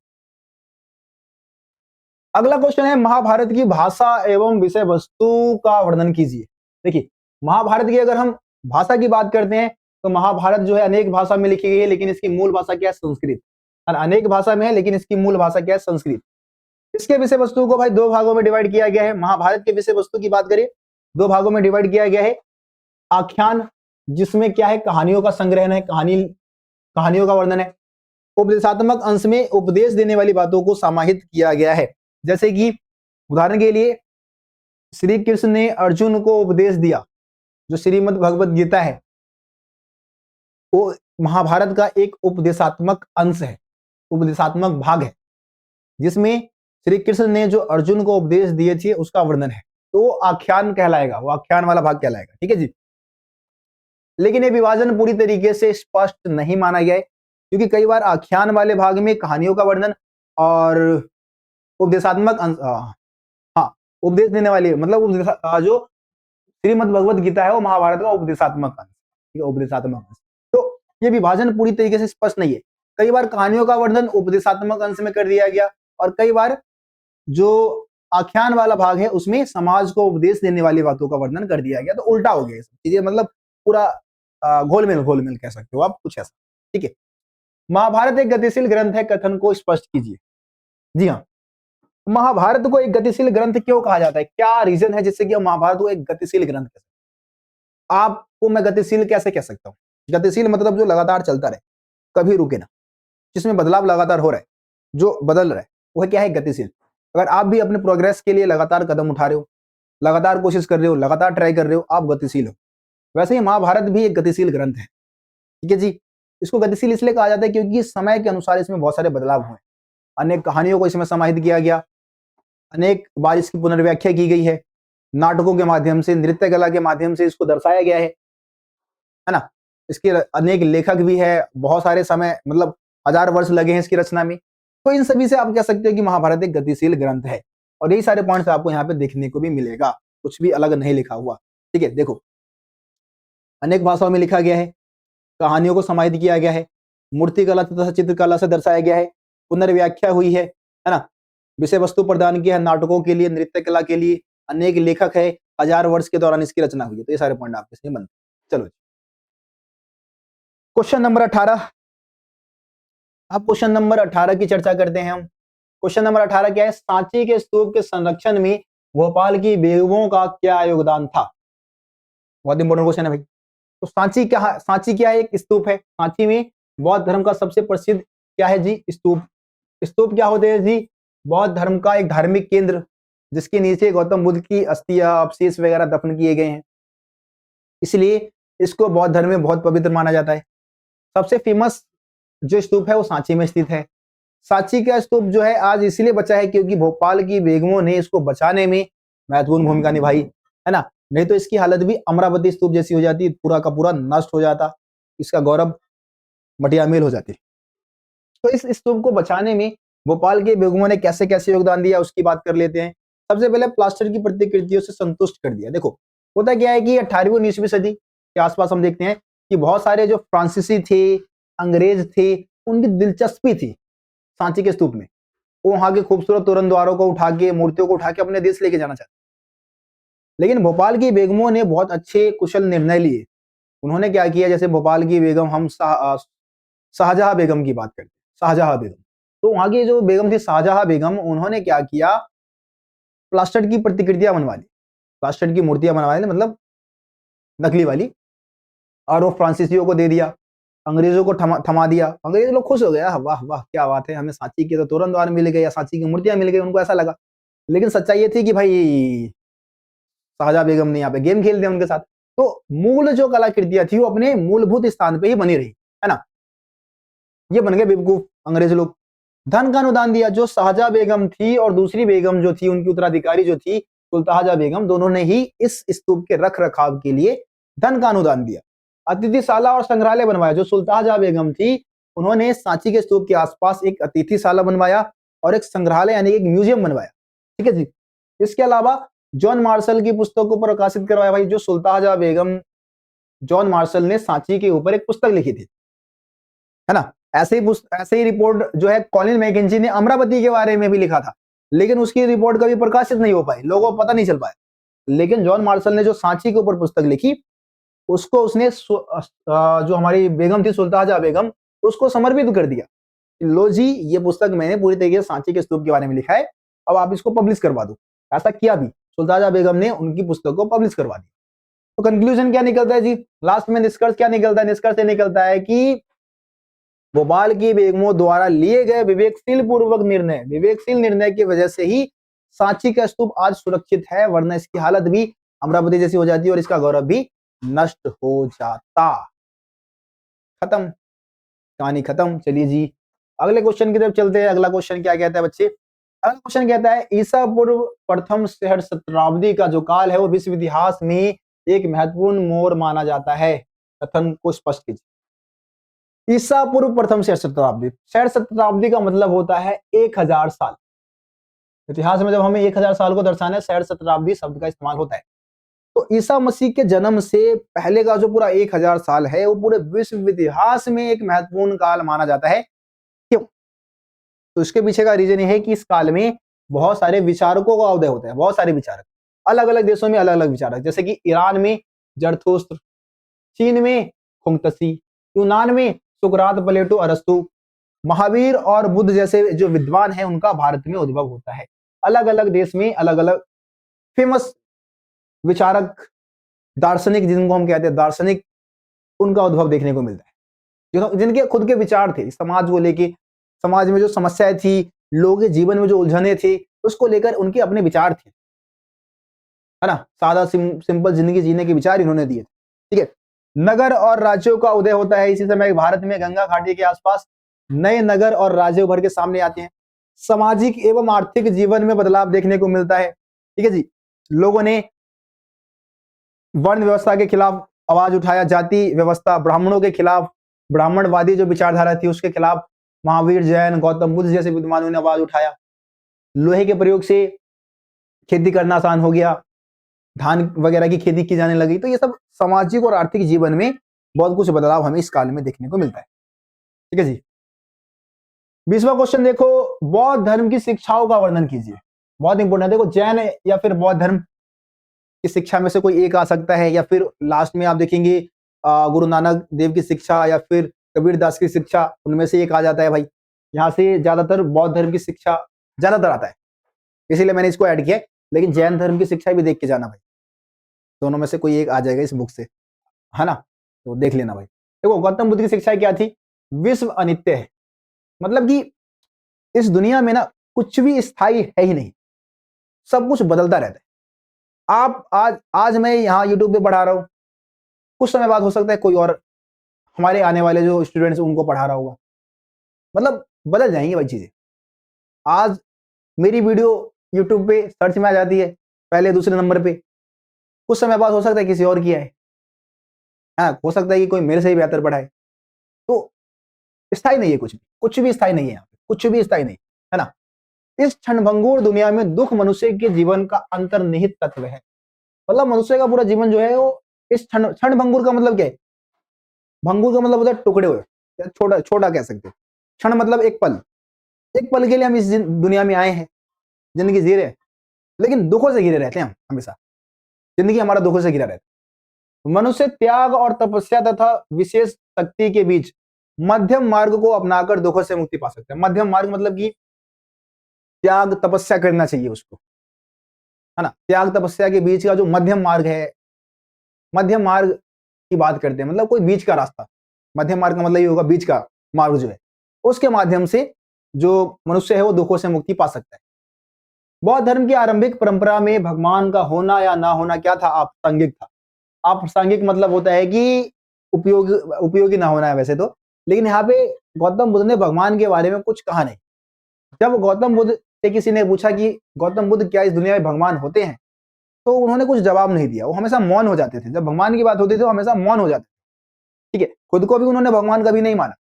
S1: अगला क्वेश्चन है महाभारत की भाषा एवं विषय वस्तु का वर्णन कीजिए। देखिए महाभारत की अगर हम भाषा की बात करते हैं तो महाभारत जो है अनेक भाषा में लिखी गई है, लेकिन इसकी मूल भाषा क्या है, संस्कृत। अनेक भाषा में है लेकिन इसकी मूल भाषा क्या है, संस्कृत। इसके विषय वस्तु को भाई दो भागों में डिवाइड किया गया है। महाभारत के विषय वस्तु की बात करें दो भागों में डिवाइड किया गया है। आख्यान जिसमें क्या है, कहानियों का संग्रहण है, कहानियों का वर्णन है। उपदेशात्मक अंश में उपदेश देने वाली बातों को समाहित किया गया है, जैसे कि उदाहरण के लिए श्री कृष्ण ने अर्जुन को उपदेश दिया, जो श्रीमद् भगवत गीता है वो महाभारत का एक उपदेशात्मक अंश है, उपदेशात्मक भाग है, जिसमें श्री कृष्ण ने जो अर्जुन को उपदेश दिए थे उसका वर्णन है, तो वो आख्यान कहलाएगा, वो आख्यान वाला भाग कहलाएगा, ठीक है जी। लेकिन ये विभाजन पूरी तरीके से स्पष्ट नहीं माना गया है, क्योंकि कई बार आख्यान वाले भाग में कहानियों का वर्णन और उपदेशात्मक हाँ, उपदेश देने वाली मतलब जो श्रीमद् भगवत गीता है वो महाभारत का उपदेशात्मक अंश, ठीक है, उपदेशात्मक अंश। तो ये विभाजन पूरी तरीके से स्पष्ट नहीं है। कई बार कहानियों का वर्णन उपदेशात्मक अंश में कर दिया गया और कई बार जो आख्यान वाला भाग है उसमें समाज को उपदेश देने वाली बातों का वर्णन कर दिया गया। तो उल्टा हो गया सब चीजें, मतलब पूरा घोलमेल कह सकते हो आप, कुछ ऐसा। ठीक है, महाभारत एक गतिशील ग्रंथ है, कथन को स्पष्ट कीजिए। जी हाँ, महाभारत को एक गतिशील ग्रंथ क्यों कहा जाता है? क्या रीजन है जिससे कि महाभारत को एक गतिशील ग्रंथ कह सकते हैं? आपको मैं गतिशील कैसे कह सकता हूँ? गतिशील मतलब जो लगातार चलता रहे, कभी रुके ना, जिसमें बदलाव लगातार हो रहा है, जो बदल रहा है, वह क्या है? गतिशील। अगर आप भी अपने प्रोग्रेस के लिए लगातार कदम उठा रहे हो, लगातार कोशिश कर रहे हो, लगातार ट्राई कर रहे हो, आप गतिशील हो। वैसे ही महाभारत भी एक गतिशील ग्रंथ है। ठीक है जी, इसको गतिशील इसलिए कहा जाता है क्योंकि समय के अनुसार इसमें बहुत सारे बदलाव हुए, अनेक कहानियों को इसमें समाहित किया गया, अनेक बार इसकी पुनर्व्याख्या की गई है, नाटकों के माध्यम से, नृत्य कला के माध्यम से इसको दर्शाया गया है ना। इसके अनेक लेखक भी है, बहुत सारे समय मतलब 1000 वर्ष लगे हैं इसकी रचना में। तो इन सभी से आप कह सकते हो कि महाभारत एक गतिशील ग्रंथ है और यही सारे पॉइंट्स आपको यहाँ पे देखने को भी मिलेगा, कुछ भी अलग नहीं लिखा हुआ। ठीक है, देखो अनेक भाषाओं में लिखा गया है, कहानियों को समाहित किया गया है, मूर्ति कला तथा चित्रकला से दर्शाया गया है, पुनर्व्याख्या हुई है ना, विषय वस्तु प्रदान किया है, नाटकों के लिए, नृत्य कला के लिए, अनेक लेखक है, 1000 वर्ष के दौरान इसकी रचना हुई है। तो ये सारे पॉइंट आपके इसमें बनते। चलो क्वेश्चन नंबर 18, अब क्वेश्चन नंबर 18 की चर्चा करते हैं हम। क्वेश्चन नंबर 18 क्या है? सांची के स्तूप के संरक्षण में भोपाल की बेगमों का क्या योगदान था? बहुत इंपॉर्टेंट क्वेश्चन है भाई। तो सांची क्या है? एक स्तूप है। सांची में बौद्ध धर्म का सबसे प्रसिद्ध क्या है जी? स्तूप। स्तूप क्या होते हैं जी? बौद्ध धर्म का एक धार्मिक केंद्र, जिसके नीचे गौतम बुद्ध की अस्थियां, अवशेष वगैरह दफन किए गए हैं, इसलिए इसको बौद्ध धर्म में बहुत पवित्र माना जाता है। सबसे फेमस जो स्तूप है वो सांची में स्थित है। सांची का स्तूप जो है आज इसलिए बचा है क्योंकि भोपाल की बेगमों ने इसको बचाने में महत्वपूर्ण भूमिका निभाई, है ना। नहीं तो इसकी हालत भी अमरावती स्तूप जैसी हो जाती, पूरा का पूरा नष्ट हो जाता, इसका गौरव मटियामेल हो जाती। तो इस स्तूप को बचाने में भोपाल के बेगमों ने कैसे कैसे योगदान दिया उसकी बात कर लेते हैं। सबसे पहले प्लास्टर की प्रतिकृतियों से संतुष्ट कर दिया। देखो होता क्या है कि 18वीं 19वीं सदी के आसपास हम देखते हैं कि बहुत सारे जो फ्रांसीसी थे, अंग्रेज थे, उनकी दिलचस्पी थी सांची के स्तूप में। वो वहां के खूबसूरत तोरण द्वारों को उठा के, मूर्तियों को उठा के अपने देश लेके जाना चाहते। लेकिन भोपाल की बेगमों ने बहुत अच्छे कुशल निर्णय लिए। उन्होंने क्या किया, जैसे भोपाल की बेगम, हम शाहजहां बेगम की बात करते हैं, शाहजहां बेगम। तो वहां की जो बेगम थी शाहजहां बेगम, उन्होंने क्या किया, प्लास्टर की प्रतिकृतियां बनवा ली, प्लास्टर की मूर्तियां बनवा ली, मतलब नकली वाली, और वो फ्रांसीसियों को दे दिया, अंग्रेजों को थमा दिया। अंग्रेज लोग खुश हो गया, वाह वाह क्या बात है, हमें सांची के तो तोरण द्वार मिल गए या सांची की मूर्तियां मिल गई, उनको ऐसा लगा। लेकिन सच्चाई ये थी कि भाई शाहजहां बेगम ने यहाँ पे गेम खेल दिया उनके साथ। तो मूल जो कलाकृतियां थी वो अपने मूलभूत स्थान पे ही बनी रही, है ना। ये बन गए बेवकूफ अंग्रेज लोग। धन का अनुदान दिया, जो शाहजहां बेगम थी और दूसरी बेगम जो थी, उनकी उत्तराधिकारी जो थी सुल्तानजहां बेगम, दोनों ने ही इस स्तूप के रख रखाव के लिए धन का अनुदान दिया। अतिथिशाला और संग्रहालय बनवाया। जो सुल्तानजहां बेगम थी उन्होंने सांची के स्तूप के आसपास एक अतिथिशाला बनवाया और एक संग्रहालय यानी एक म्यूजियम बनवाया। ठीक है जी। इसके अलावा जॉन मार्शल की पुस्तक को प्रकाशित करवाया। भाई जो सुल्तानजहां बेगम, जॉन मार्शल ने सांची के ऊपर एक पुस्तक लिखी थी, है ना। ऐसे ही रिपोर्ट जो है कॉलिन मैकेंजी ने अमरावती के बारे में भी लिखा था, लेकिन उसकी रिपोर्ट कभी प्रकाशित नहीं हो पाई, लोगों को पता नहीं चल पाया। लेकिन जॉन मार्शल ने जो सांची के ऊपर पुस्तक लिखी, उसको उसने जो हमारी बेगम थी सुल्तानजहां बेगम, उसको समर्पित कर दिया। लो जी, ये पुस्तक मैंने पूरी तरीके से सांची के स्तूप के बारे में लिखा है, अब आप इसको पब्लिश करवा दो। ऐसा किया भी, सुल्तानजहां बेगम ने उनकी पुस्तक को पब्लिश करवा दी। तो कंक्लूजन क्या निकलता है जी, लास्ट में निष्कर्ष क्या निकलता है? निष्कर्ष निकलता है कि भोपाल की बेगमों द्वारा लिए गए विवेकशील निर्णय की वजह से ही सांची का स्तूप आज सुरक्षित है, वरना इसकी हालत भी अमरावती जैसी हो जाती और इसका गौरव भी नष्ट हो जाता। खत्म, कहानी खत्म। चलिए जी अगले क्वेश्चन की तरफ चलते हैं। अगला क्वेश्चन क्या कहता है बच्चे? अगला क्वेश्चन कहता है ईसा पूर्व प्रथम सहस्त्राब्दी का जो काल है वो विश्व इतिहास में एक महत्वपूर्ण मोड़ माना जाता है। कथन को स्पष्ट कीजिए। ईसा पूर्व प्रथम 66 शताब्दी। 66 शताब्दी का मतलब होता है 1000 साल। इतिहास में जब हमें 1000 साल को दर्शाना है, 66 शताब्दी शब्द का इस्तेमाल होता है। तो ईसा मसीह के जन्म से पहले का जो पूरा 1000 साल है वो पूरे विश्व इतिहास में एक महत्वपूर्ण काल माना जाता है। क्यों? तो इसके पीछे का रीजन ये है कि इस काल में बहुत सारे विचारकों का उदय होता है। बहुत सारे विचारक, अलग अलग देशों में अलग अलग विचारक, जैसे कि ईरान में जरथुस्त्र, चीन में खुंगत्सी, यूनान में सुकरात, प्लेटो, अरस्तु, महावीर और बुद्ध जैसे जो विद्वान हैं उनका भारत में उद्भव होता है। अलग अलग देश में अलग अलग फेमस विचारक, दार्शनिक, जिनको हम कहते हैं दार्शनिक, उनका उद्भव देखने को मिलता है, जिनके खुद के विचार थे समाज को लेके। समाज में जो समस्याएं थी, लोगों के जीवन में जो उलझने थे, उसको लेकर उनके अपने विचार थे, है ना। सादा सिंपल जिंदगी जीने के विचार इन्होंने दिए थे। ठीक है। नगर और राज्यों का उदय होता है इसी समय। भारत में गंगा घाटी के आसपास नए नगर और राज्य उभर के सामने आते हैं। सामाजिक एवं आर्थिक जीवन में बदलाव देखने को मिलता है। ठीक है जी। लोगों ने वर्ण व्यवस्था के खिलाफ आवाज उठाया, जाति व्यवस्था, ब्राह्मणों के खिलाफ, ब्राह्मणवादी जो विचारधारा थी उसके खिलाफ महावीर, जैन, गौतम बुद्ध जैसे विद्वानों ने आवाज उठाया। लोहे के प्रयोग से खेती करना आसान हो गया, धान वगैरह की खेती की जाने लगी। तो ये सब सामाजिक और आर्थिक जीवन में बहुत कुछ बदलाव हमें इस काल में देखने को मिलता है। ठीक है जी। 20वां क्वेश्चन देखो, बौद्ध धर्म की शिक्षाओं का वर्णन कीजिए। बहुत इंपोर्टेंट है। देखो, जैन या फिर बौद्ध धर्म की शिक्षा में से कोई एक आ सकता है, या फिर लास्ट में आप देखेंगे गुरु नानक देव की शिक्षा या फिर कबीर दास की शिक्षा, उनमें से एक आ जाता है भाई। यहाँ से ज्यादातर बौद्ध धर्म की शिक्षा ज्यादातर आता है, इसीलिए मैंने इसको ऐड किया। लेकिन जैन धर्म की शिक्षा भी देख के जाना भाई, दोनों में से कोई एक आ जाएगा इस बुक से, है ना। तो देख लेना भाई। देखो, गौतम बुद्ध की शिक्षा क्या थी? विश्व अनित्य है, मतलब कि इस दुनिया में ना कुछ भी स्थायी है ही नहीं, सब कुछ बदलता रहता है। आप आज मैं यहाँ यूट्यूब पे पढ़ा रहा हूँ, कुछ समय बाद हो सकता है कोई और हमारे आने वाले जो स्टूडेंट्स उनको पढ़ा रहा होगा, मतलब बदल जाएंगी भाई चीजें। आज मेरी वीडियो यूट्यूब पे सर्च में आ जाती है पहले दूसरे नंबर पे, कुछ समय बाद हो सकता है किसी और की है, हाँ, हो सकता है कि कोई मेरे से ही बेहतर पढ़ाए। तो स्थायी नहीं है, कुछ भी स्थायी नहीं है यहाँ पे, कुछ भी स्थायी नहीं, है ना। इस क्षणभंगुर दुनिया में दुख मनुष्य के जीवन का अंतर्निहित तत्व है। मतलब मनुष्य का पूरा जीवन जो है वो इस क्षणभंगुर का मतलब क्या है? भंगुर का मतलब होता है टुकड़े हुए, छोटा छोटा कह सकते हैं। क्षण मतलब एक पल, एक पल के लिए हम इस दुनिया में आए हैं, जिंदगी जी रहे हैं, लेकिन दुखों से घिरे रहते हैं हम हमेशा। जिंदगी हमारा दुखों से घिरा रहता है। मनुष्य त्याग और तपस्या तथा विशेष शक्ति के बीच मध्यम मार्ग को अपनाकर दुखों से मुक्ति पा सकते हैं। मध्यम मार्ग मतलब कि त्याग तपस्या करना चाहिए उसको, है ना। त्याग तपस्या के बीच का जो मध्यम मार्ग है, मध्यम मार्ग की बात करते हैं, मतलब कोई बीच का रास्ता। मध्यम मार्ग का मतलब ये होगा बीच का मार्ग जो है, उसके माध्यम से जो मनुष्य है वो दुखों से मुक्ति पा सकता है। बौद्ध धर्म की आरंभिक परंपरा में भगवान का होना या ना होना क्या था? अप्रासंगिक था। अप्रासंगिक मतलब होता है कि उपयोगी ना होना है वैसे तो, लेकिन यहाँ पे गौतम बुद्ध ने भगवान के बारे में कुछ कहा नहीं। जब गौतम बुद्ध से किसी ने पूछा कि गौतम बुद्ध क्या इस दुनिया में भगवान होते हैं, तो उन्होंने कुछ जवाब नहीं दिया। वो हमेशा मौन हो जाते थे। जब भगवान की बात होती थी वो हमेशा मौन हो जाते थे। ठीक है। खुद को भी उन्होंने भगवान कभी नहीं माना।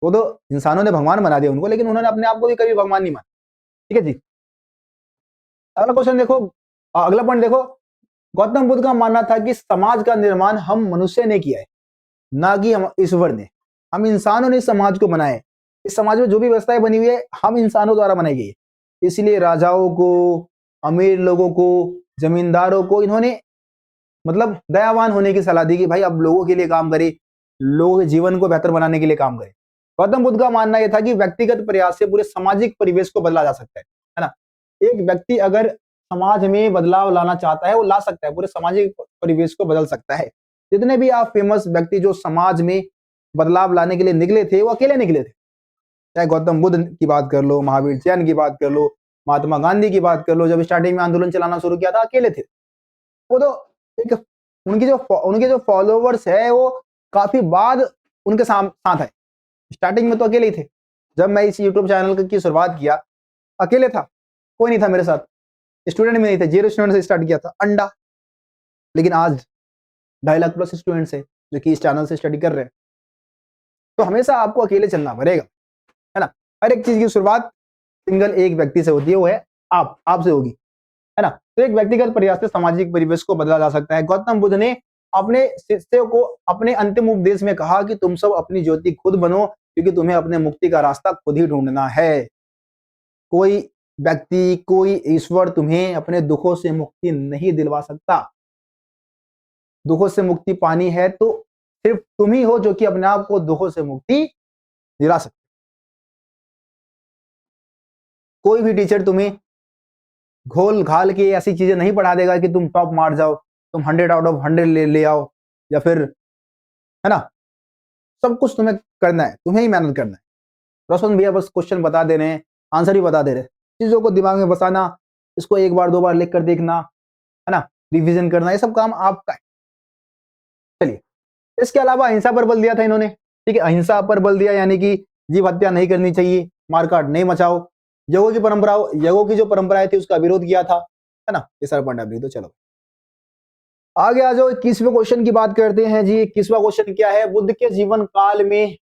S1: वो तो इंसानों ने भगवान बना दिया उनको, लेकिन उन्होंने अपने आप को भी कभी भगवान नहीं माना। ठीक है जी। अगला क्वेश्चन देखो, अगला पॉइंट देखो। गौतम बुद्ध का मानना था कि समाज का निर्माण हम मनुष्य ने किया है, ना कि हम ईश्वर ने। हम इंसानों ने इस समाज को बनाया है। इस समाज में जो भी व्यवस्थाएं बनी हुई है हम इंसानों द्वारा बनाई गई है। इसलिए राजाओं को, अमीर लोगों को, जमींदारों को इन्होंने मतलब दयावान होने की सलाह दी कि भाई अब लोगों के लिए काम करे, लोगों के जीवन को बेहतर बनाने के लिए काम करे। गौतम बुद्ध का मानना यह था कि व्यक्तिगत प्रयास से पूरे सामाजिक परिवेश को बदला जा सकता है ना। एक व्यक्ति अगर समाज में बदलाव लाना चाहता है वो ला सकता है, पूरे सामाजिक परिवेश को बदल सकता है। जितने भी आप फेमस व्यक्ति जो समाज में बदलाव लाने के लिए निकले थे वो अकेले निकले थे। चाहे गौतम बुद्ध की बात कर लो, महावीर जैन की बात कर लो, महात्मा गांधी की बात कर लो, जब स्टार्टिंग में आंदोलन चलाना शुरू किया था अकेले थे वो। तो एक उनके जो फॉलोवर्स है वो काफी बाद उनके साथ है। स्टार्टिंग में तो अकेले ही थे। जब मैं इस यूट्यूब चैनल की शुरुआत किया अकेले था, कोई नहीं था मेरे साथ, स्टूडेंट में नहीं थे, 0 स्टूडेंट से स्टार्ट किया था अंडा। लेकिन आज 2.5 लाख प्लस स्टूडेंट्स है जो कि इस चैनल से स्टडी कर रहे हैं, तो हमेशा आपको अकेले चलना पड़ेगा, है ना। हर एक चीज की शुरुआत सिंगल एक व्यक्ति से होती है, वो है आपसे होगी, है ना। तो एक व्यक्तिगत प्रयास से सामाजिक परिवेश को बदला जा सकता है। गौतम बुद्ध ने अपने शिष्यों को अपने अंतिम उपदेश में कहा कि तुम सब अपनी ज्योति खुद बनो, क्योंकि तुम्हें अपने मुक्ति का रास्ता खुद ही ढूंढना है। कोई व्यक्ति, कोई ईश्वर तुम्हें अपने दुखों से मुक्ति नहीं दिलवा सकता। दुखों से मुक्ति पानी है तो सिर्फ तुम ही हो जो कि अपने आप को दुखों से मुक्ति दिला सकते। कोई भी टीचर तुम्हें घोल घाल के ऐसी चीजें नहीं पढ़ा देगा कि तुम टॉप मार जाओ, तुम 100 आउट ऑफ 100 ले आओ, या फिर, है ना। सब कुछ तुम्हें करना है, तुम्हें ही मेहनत करना है। रोशन भैया बस क्वेश्चन बता दे रहे हैं, आंसर ही बता दे रहे हैं। चीजों को दिमाग में बसाना, इसको एक बार दो बार लिख कर देखना, है ना, रिविजन करना, ये सब काम आपका है। चलिए, इसके अलावा अहिंसा पर बल दिया था इन्होंने, ठीक है। अहिंसा पर बल दिया, यानी कि जीव हत्या नहीं करनी चाहिए, मारकाट नहीं मचाओ, यज्ञों की जो परंपराएं थी उसका विरोध किया था, है ना। ये सारा पॉइंट आप लिख दो। चलो आगे आ जाओ, 21वें क्वेश्चन की बात करते हैं जी। 21वां क्वेश्चन क्या है? बुद्ध के जीवन काल में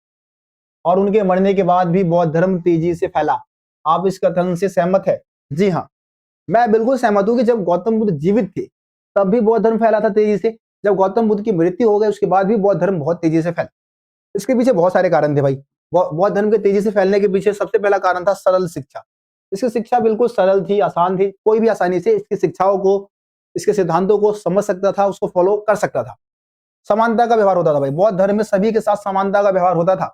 S1: और उनके मरने के बाद भी बौद्ध धर्म तेजी से फैला। आप इस कथन से सहमत है? जी हाँ, मैं बिल्कुल सहमत हूं कि जब गौतम बुद्ध जीवित थे तब भी बौद्ध धर्म फैला था तेजी से। जब गौतम बुद्ध की मृत्यु हो गई उसके बाद भी बौद्ध धर्म बहुत तेजी से फैला। इसके पीछे बहुत सारे कारण थे भाई। बौद्ध धर्म के तेजी से फैलने के पीछे सबसे पहला कारण था सरल शिक्षा। इसकी शिक्षा बिल्कुल सरल थी, आसान थी, कोई भी आसानी से इसकी शिक्षाओं को, इसके सिद्धांतों को समझ सकता था, उसको फॉलो कर सकता था। समानता का व्यवहार होता था भाई, बौद्ध धर्म में सभी के साथ समानता का व्यवहार होता था।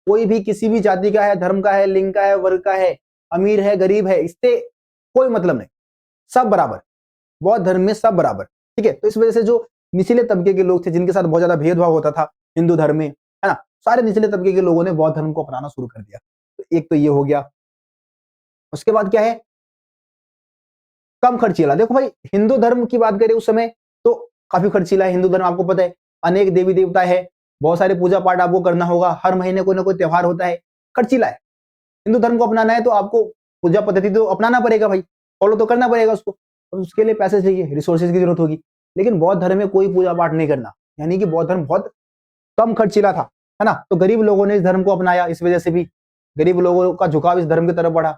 S1: कोई भी किसी भी जाति का है, धर्म का है, लिंग का है, वर्ग का है, अमीर है, गरीब है, इससे कोई मतलब नहीं, सब बराबर। बौद्ध धर्म में सब बराबर, ठीक है। तो इस वजह से जो निचले तबके के लोग थे जिनके साथ बहुत ज्यादा भेदभाव होता था हिंदू धर्म में, है ना, सारे निचले तबके के लोगों ने बौद्ध धर्म को अपनाना शुरू कर दिया। तो एक तो ये हो गया। उसके बाद क्या है? कम खर्चीला। देखो भाई, हिंदू धर्म की बात करें उस समय तो काफी खर्चीला है हिंदू धर्म, आपको पता है। अनेक देवी देवता है, बहुत सारे पूजा पाठ आपको करना होगा, हर महीने कोई ना कोई त्योहार होता है, खर्चीला है। हिंदू धर्म को अपनाना है तो आपको पूजा पद्धति तो अपनाना पड़ेगा भाई, फॉलो तो करना पड़ेगा उसको, और उसके लिए पैसे चाहिए, रिसोर्सेज की जरूरत होगी। लेकिन बौद्ध धर्म में कोई पूजा पाठ नहीं करना, यानी कि बौद्ध धर्म बहुत कम खर्चीला था, है ना। तो गरीब लोगों ने इस धर्म को अपनाया, इस वजह से भी गरीब लोगों का झुकाव इस धर्म की तरफ बढ़ा।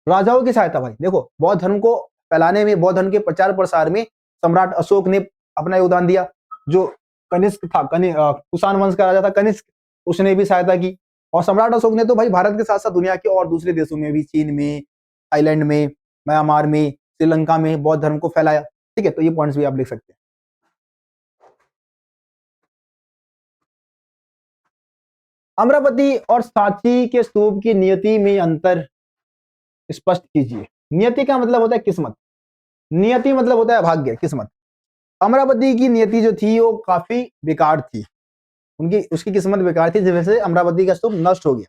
S1: राजाओं की सहायता भाई, देखो बौद्ध धर्म को फैलाने में, बौद्ध धर्म के प्रचार प्रसार में सम्राट अशोक ने अपना योगदान दिया। जो कनिष्क था, कुषाण वंश का राजा था कनिष्क, उसने भी सहायता की। और सम्राट अशोक ने तो भाई भारत के साथ साथ दुनिया के और दूसरे देशों में भी, चीन में, थाईलैंड में, म्यांमार में, श्रीलंका में बौद्ध धर्म को फैलाया, ठीक है। तो ये पॉइंट्स भी आप लिख सकते हैं। अमरावती और सांची के स्तूप की नियति में अंतर स्पष्ट कीजिए। नियति का मतलब होता है किस्मत, नियति मतलब होता है भाग्य, किस्मत। अमरावती की नियति जो थी वो काफी बेकार थी, उसकी किस्मत बेकार थी, जिस वजह से अमरावती का स्तूप नष्ट हो गया।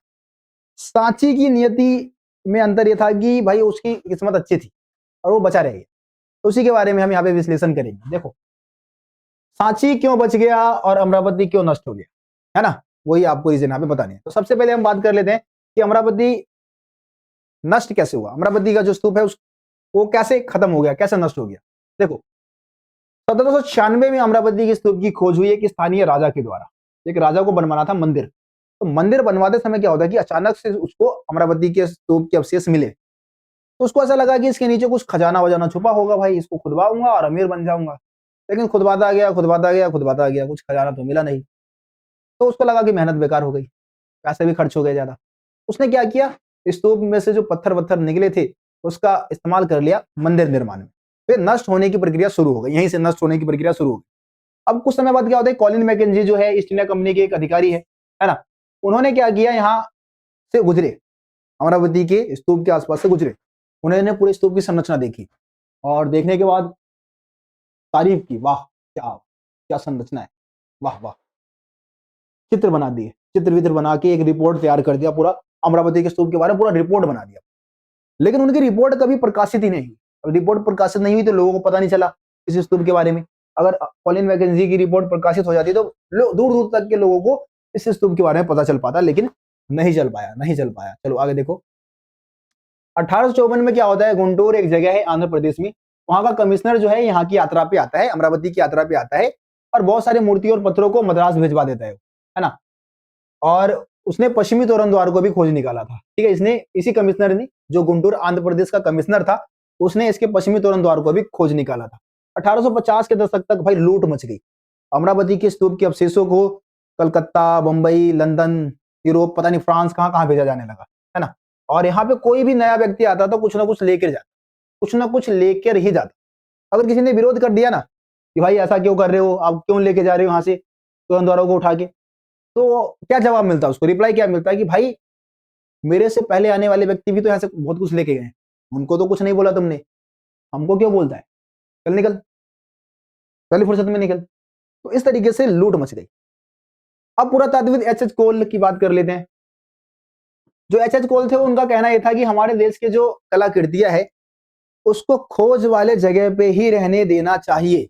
S1: सांची की नियति में अंतर यह था कि भाई उसकी किस्मत अच्छी थी और वो बचा रह गया। तो उसी के बारे में हम यहाँ पे विश्लेषण करेंगे। देखो सांची क्यों बच गया और अमरावती क्यों नष्ट हो गया, है ना, वही आपको रीजन यहाँ पे बतानी है। तो सबसे पहले हम बात कर लेते हैं कि अमरावती नष्ट कैसे हुआ, अमरावती का जो स्तूप है वो कैसे खत्म हो गया, कैसे नष्ट हो गया। देखो 1796 में अमरावती के स्तूप की खोज हुई एक स्थानीय राजा के द्वारा। एक राजा को बनवाना था मंदिर, तो मंदिर बनवाते समय क्या होता है कि अचानक से उसको अमरावती के स्तूप के अवशेष मिले, तो उसको ऐसा लगा कि इसके नीचे कुछ खजाना वजाना छुपा होगा, भाई इसको खुदवाऊंगा और अमीर बन जाऊंगा। लेकिन खुदवाता गया, खुदवाता गया, खुदवाता गया, कुछ खजाना तो मिला नहीं। तो उसको लगा कि मेहनत बेकार हो गई, पैसे भी खर्च हो गए ज्यादा। उसने क्या किया, स्तूप में से जो पत्थर वत्थर निकले थे उसका इस्तेमाल कर लिया मंदिर निर्माण में। फिर नष्ट होने की प्रक्रिया शुरू हो गई, यहीं से नष्ट होने की प्रक्रिया शुरू हो गई। अब कुछ समय बाद क्या होता है, कॉलिन मैकेंजी जो है ईस्ट इंडिया कंपनी के एक अधिकारी है ना, उन्होंने क्या किया, यहाँ से गुजरे, अमरावती के स्तूप के आसपास से गुजरे। उन्होंने पूरे स्तूप की संरचना देखी और देखने के बाद तारीफ की, वाह क्या क्या संरचना है, वाह वाह। चित्र बना दिए, चित्र वित्र बना के एक रिपोर्ट तैयार कर दिया, पूरा अमरावती के स्तूप के बारे में पूरा रिपोर्ट बना दिया। लेकिन उनकी रिपोर्ट कभी प्रकाशित ही नहीं हुई। रिपोर्ट प्रकाशित नहीं हुई तो लोगों को पता नहीं चला इस स्तूप के बारे में। अगर कॉलिन मैकेंजी की रिपोर्ट प्रकाशित हो जाती तो दूर दूर तक के लोगों को इस स्तूप के बारे में पता चल पाता, लेकिन नहीं चल पाया, नहीं चल पाया। चलो आगे देखो। 1854 में क्या होता है, गुंटूर एक जगह है आंध्र प्रदेश में, वहां का कमिश्नर जो है यहाँ की यात्रा पे आता है, अमरावती की यात्रा पे आता है। और बहुत सारी मूर्तियों और पत्थरों को मद्रास भिजवा देता है ना। और उसने पश्चिमी तोरण द्वार को भी खोज निकाला था, ठीक है। इसने इसी कमिश्नर ने, जो गुंटूर आंध्र प्रदेश का कमिश्नर था, उसने इसके पश्चिमी तोरण द्वार को भी खोज निकाला था। 1850 के दशक तक भाई लूट मच गई। अमरावती के स्तूप के अवशेषों को कलकत्ता, बंबई, लंदन, यूरोप, पता नहीं फ्रांस, कहां कहां भेजा जाने लगा, है ना। और यहाँ पे कोई भी नया व्यक्ति आता तो कुछ ना कुछ लेकर जाता, कुछ ना कुछ लेकर ही जाता। अगर किसी ने विरोध कर दिया ना कि भाई ऐसा क्यों कर रहे हो, आप क्यों लेके जा रहे हो यहाँ से तोरण द्वारों को उठा के, तो क्या जवाब मिलता है उसको, रिप्लाई क्या मिलता है कि भाई मेरे से पहले आने वाले व्यक्ति भी तो यहाँ से बहुत कुछ लेके गए, उनको तो कुछ नहीं बोला तुमने, हमको क्यों बोलता है, चल निकल, पहली फुर्सत में निकल। तो इस तरीके से लूट मच गई। अब पुरातात्विक एच.एच. कोल की बात कर लेते हैं। जो एच.एच. कोल थे उनका कहना यह था कि हमारे देश के जो कलाकृतियां है उसको खोज वाले जगह पे ही रहने देना चाहिए,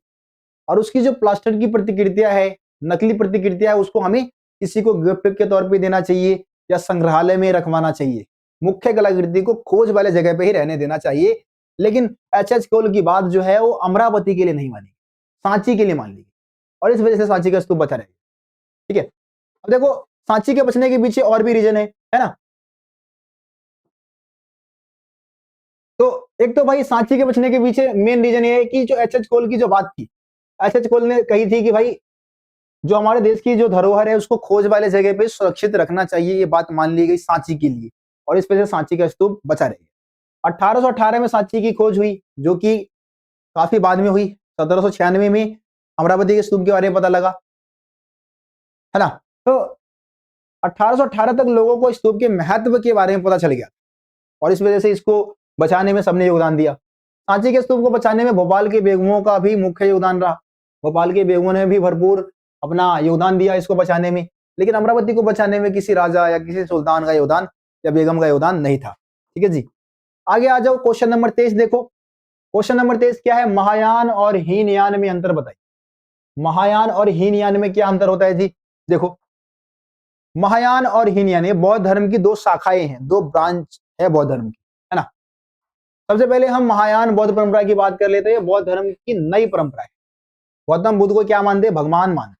S1: और उसकी जो प्लास्टर की प्रतिकृतियां है, नकली प्रतिकृतियां है, उसको हमें किसी को गिफ्ट के तौर पे देना चाहिए या संग्रहालय में रखवाना चाहिए। मुख्य कलाकृति को खोज वाले जगह पे ही रहने देना चाहिए। लेकिन एच.एच. कोल की बात जो है वो अमरावती के लिए नहीं मानी, सांची के लिए मान ली, और इस वजह से सांची का स्तूप बचा रहेगा, ठीक है। अब देखो सांची के बचने के पीछे और भी रीजन है ना। तो एक तो भाई सांची के बचने के पीछे मेन रीजन ये है कि जो एच.एच. कोल की जो बात थी, एच.एच. कोल ने कही थी कि भाई जो हमारे देश की जो धरोहर है उसको खोज वाले जगह पे सुरक्षित रखना चाहिए, ये बात मान ली गई सांची के लिए, और इस वजह से सांची का स्तूप बचा रहेगा। 1818 में सांची की खोज हुई, जो कि काफी बाद में हुई। 1796 में अमरावती के स्तूप के बारे में पता लगा, है ना। तो 1818 तक लोगों को स्तूप के महत्व के बारे में पता चल गया, और इस वजह से इसको बचाने में सबने योगदान दिया। सांची के स्तूप को बचाने में भोपाल के बेगमों का भी मुख्य योगदान रहा। भोपाल के बेगमों ने भी भरपूर अपना योगदान दिया इसको बचाने में, लेकिन अमरावती को बचाने में किसी राजा या किसी सुल्तान का योगदान या बेगम का योगदान नहीं था, ठीक है जी। आगे आ जाओ, क्वेश्चन नंबर 23 देखो। क्वेश्चन नंबर 23 क्या है, महायान और हीनयान में अंतर बताइए। महायान और हीनयान में क्या अंतर होता है जी। देखो महायान और हीनयान ये बौद्ध धर्म की दो शाखाएं हैं, दो ब्रांच है बौद्ध धर्म की, है ना। सबसे पहले हम महायान बौद्ध परंपरा की बात कर लेते हैं। बौद्ध धर्म की नई परंपरा है। गौतम बुद्ध को क्या मानते हैं, भगवान मानते,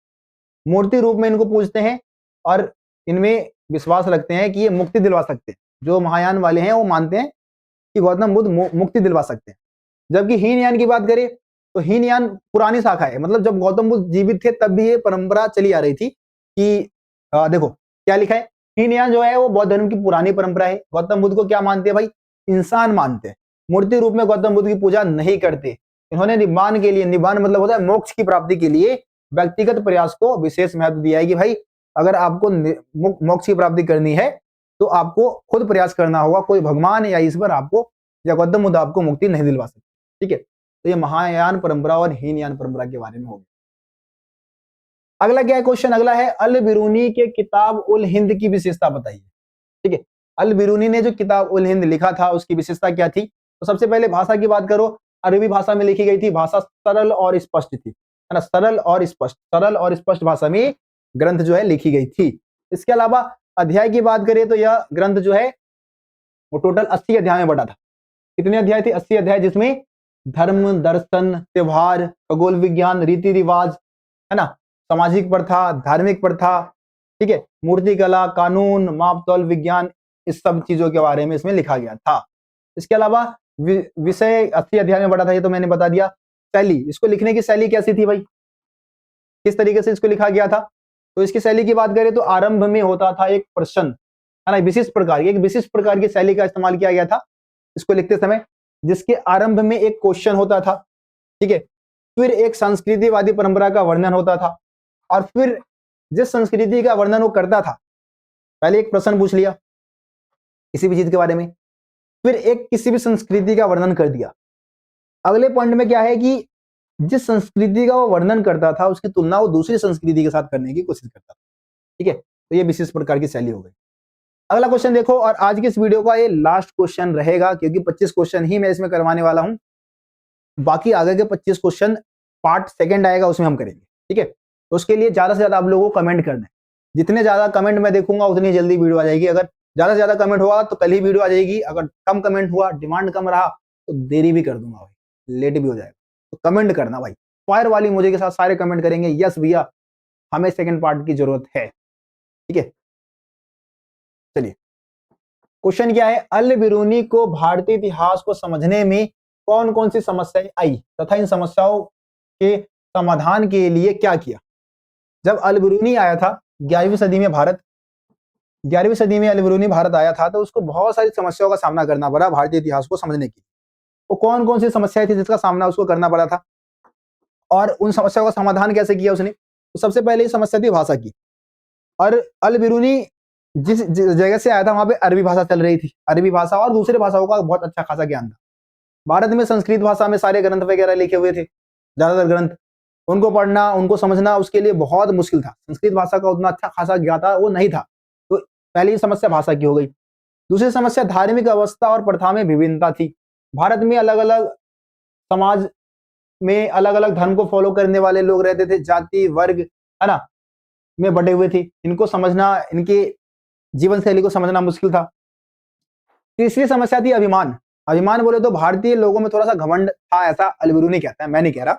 S1: मूर्ति रूप में इनको पूजते हैं, और इनमें विश्वास रखते हैं कि ये मुक्ति दिलवा सकते हैं। जो महायान वाले हैं वो मानते हैं कि गौतम बुद्ध मुक्ति दिलवा सकते हैं। जबकि हीनयान की बात करें तो हीनयान पुरानी शाखा है, मतलब जब गौतम बुद्ध जीवित थे तब भी ये परंपरा चली आ रही थी कि देखो क्या लिखा है, हीनयान जो है वो बौद्ध धर्म की पुरानी परंपरा है। गौतम बुद्ध को क्या मानते हैं भाई, इंसान मानते हैं, मूर्ति रूप में गौतम बुद्ध की पूजा नहीं करते। इन्होंने निब्बान के लिए, निब्बान मतलब होता है मोक्ष की प्राप्ति के लिए, व्यक्तिगत प्रयास को विशेष महत्व दिया है कि भाई अगर आपको मोक्ष की प्राप्ति करनी है तो आपको खुद प्रयास करना होगा, कोई भगवान या ईश्वर आपको या गौतम बुद्ध आपको मुक्ति नहीं दिलवा सकते, ठीक है। तो ये महायान परंपरा और हीनयान परंपरा के बारे में होगा। अगला क्या है क्वेश्चन, अगला है अल बिरूनी के किताब उल हिंद की विशेषता बताइए, ठीक है। अल बिरूनी ने जो किताब उल हिंद लिखा था उसकी विशेषता क्या थी। तो सबसे पहले भाषा की बात करो, अरबी भाषा में लिखी गई थी, भाषा सरल और स्पष्ट थी, है ना। सरल और स्पष्ट भाषा में ग्रंथ जो है लिखी गई थी। इसके अलावा अध्याय की बात करें तो यह ग्रंथ जो है वो टोटल 80 अध्याय में बटा था। कितने अध्याय थे, 80 अध्याय, जिसमें धर्म, दर्शन, त्योहार, खगोल विज्ञान, रीति रिवाज, है ना, सामाजिक प्रथा, धार्मिक प्रथा, ठीक है, मूर्ति कला, कानून, माप तौल विज्ञान, इस सब चीजों के बारे में इसमें लिखा गया था। इसके अलावा विषय 80 अध्याय में बटा था, ये तो मैंने बता दिया। शैली, इसको लिखने की शैली कैसी थी भाई, किस तरीके से इसको लिखा गया था। तो इसकी शैली की बात करें तो आरंभ में होता था एक प्रश्न, है ना, एक विशिष्ट प्रकार की शैली का इस्तेमाल किया गया था इसको लिखते समय, जिसके आरंभ में एक क्वेश्चन होता था, ठीक है। फिर एक संस्कृतिवादी परंपरा का वर्णन होता था, और फिर जिस संस्कृति का वर्णन वो करता था, पहले एक प्रश्न पूछ लिया किसी भी चीज के बारे में, फिर एक किसी भी संस्कृति का वर्णन कर दिया। अगले पॉइंट में क्या है कि जिस संस्कृति का वो वर्णन करता था उसकी तुलना वो दूसरी संस्कृति के साथ करने की कोशिश करता था, ठीक है। तो ये विशेष प्रकार की शैली हो गई। अगला क्वेश्चन देखो, और आज की इस वीडियो का ये लास्ट क्वेश्चन रहेगा, क्योंकि 25 क्वेश्चन ही मैं इसमें करवाने वाला हूं। बाकी आगे के 25 क्वेश्चन पार्ट सेकंड आएगा उसमें हम करेंगे, ठीक है। तो उसके लिए ज्यादा से ज्यादा आप लोगों को कमेंट करना है। जितने ज्यादा कमेंट मैं देखूंगा उतनी जल्दी वीडियो आ जाएगी। अगर ज्यादा से ज्यादा कमेंट हुआ तो कल ही वीडियो आ जाएगी, अगर कम कमेंट हुआ, डिमांड कम रहा, तो देरी भी कर दूंगा भाई, लेट भी हो जाएगा। तो कमेंट करना भाई, फायर वाली मुझे के साथ सारे कमेंट करेंगे यस भैया हमें सेकंड पार्ट की जरूरत है। ठीक है, चलिए क्वेश्चन क्या है, अल बिरूनी को भारतीय इतिहास को समझने में कौन कौन सी समस्याएं आई तथा इन समस्याओं के समाधान के लिए क्या किया। जब अल बिरूनी आया था 11वीं सदी में भारत 11वीं सदी में अल बिरूनी भारत आया था तो उसको बहुत सारी समस्याओं का सामना करना पड़ा भारतीय इतिहास को समझने की। वो कौन कौन सी समस्याएं थी जिसका सामना उसको करना पड़ा था और उन समस्याओं का समाधान कैसे किया उसने। तो सबसे पहले समस्या थी भाषा की, और अल बिरूनी जिस जगह से आया था वहां पे अरबी भाषा चल रही थी, अरबी भाषा और दूसरे भाषाओं का बहुत अच्छा खासा ज्ञान था। भारत में संस्कृत भाषा में सारे ग्रंथ वगैरह लिखे हुए थे, ज्यादातर ग्रंथ, उनको पढ़ना उनको समझना उसके लिए बहुत मुश्किल था। संस्कृत भाषा का उतना अच्छा खासा ज्ञान था वो नहीं था। तो पहली समस्या भाषा की हो गई। दूसरी समस्या धार्मिक अवस्था और प्रथा में विभिन्नता थी। भारत में अलग अलग समाज में अलग अलग धर्म को फॉलो करने वाले लोग रहते थे, जाति वर्ग है ना में बटे हुए थे। इनको समझना, इनके जीवन शैली को समझना मुश्किल था। तीसरी समस्या थी अभिमान। अभिमान बोले तो भारतीय लोगों में थोड़ा सा घमंड था, ऐसा अल बिरूनी कहता है, मैं नहीं कह रहा,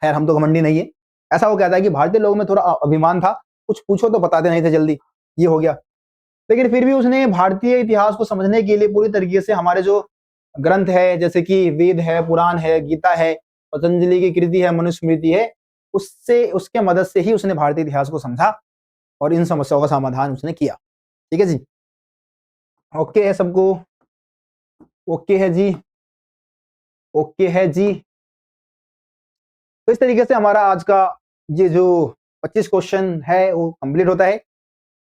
S1: खैर हम तो घमंडी नहीं है। ऐसा वो कहता है कि भारतीय लोगों में थोड़ा अभिमान था, कुछ पूछो तो बताते नहीं थे जल्दी, ये हो गया। लेकिन फिर भी उसने भारतीय इतिहास को समझने के लिए पूरी तरीके से हमारे जो ग्रंथ है जैसे कि वेद है, पुराण है, गीता है, पतंजलि की कृति है, मनुस्मृति है, उससे उसके मदद से ही उसने भारतीय इतिहास को समझा और इन समस्याओं का समाधान उसने किया। ठीक है जी, ओके है सबको, ओके है जी, ओके है जी। तो इस तरीके से हमारा आज का ये जो 25 क्वेश्चन है वो कंप्लीट होता है।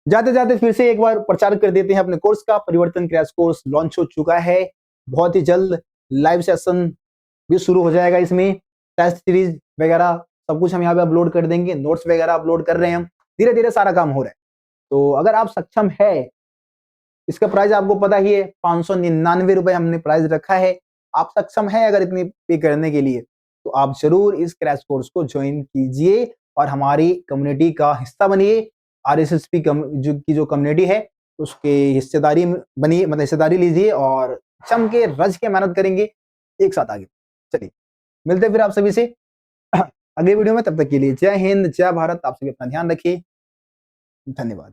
S1: जाते जाते फिर से एक बार प्रचार कर देते हैं अपने कोर्स का। परिवर्तन क्रैश कोर्स लॉन्च हो चुका है, बहुत ही जल्द लाइव सेशन भी शुरू हो जाएगा। इसमें टेस्ट सीरीज वगैरह सब कुछ हम यहाँ पे अपलोड कर देंगे, नोट्स वगैरह अपलोड कर रहे हैं हम, धीरे धीरे सारा काम हो रहा है। तो अगर आप सक्षम है, इसका प्राइस आपको पता ही है, 599 रुपए हमने प्राइस रखा है। आप सक्षम है अगर इतनी पे करने के लिए तो आप जरूर इस क्रैश कोर्स को ज्वाइन कीजिए और हमारी कम्युनिटी का हिस्सा बनिए। आरएसएसपी जो कम्युनिटी है उसके हिस्सेदारी बनिए, मतलब हिस्सेदारी लीजिए और जम के रज के मेहनत करेंगे एक साथ आगे। चलिए मिलते हैं फिर आप सभी से अगले वीडियो में, तब तक के लिए जय हिंद जय भारत। आप सभी अपना ध्यान रखिए, धन्यवाद।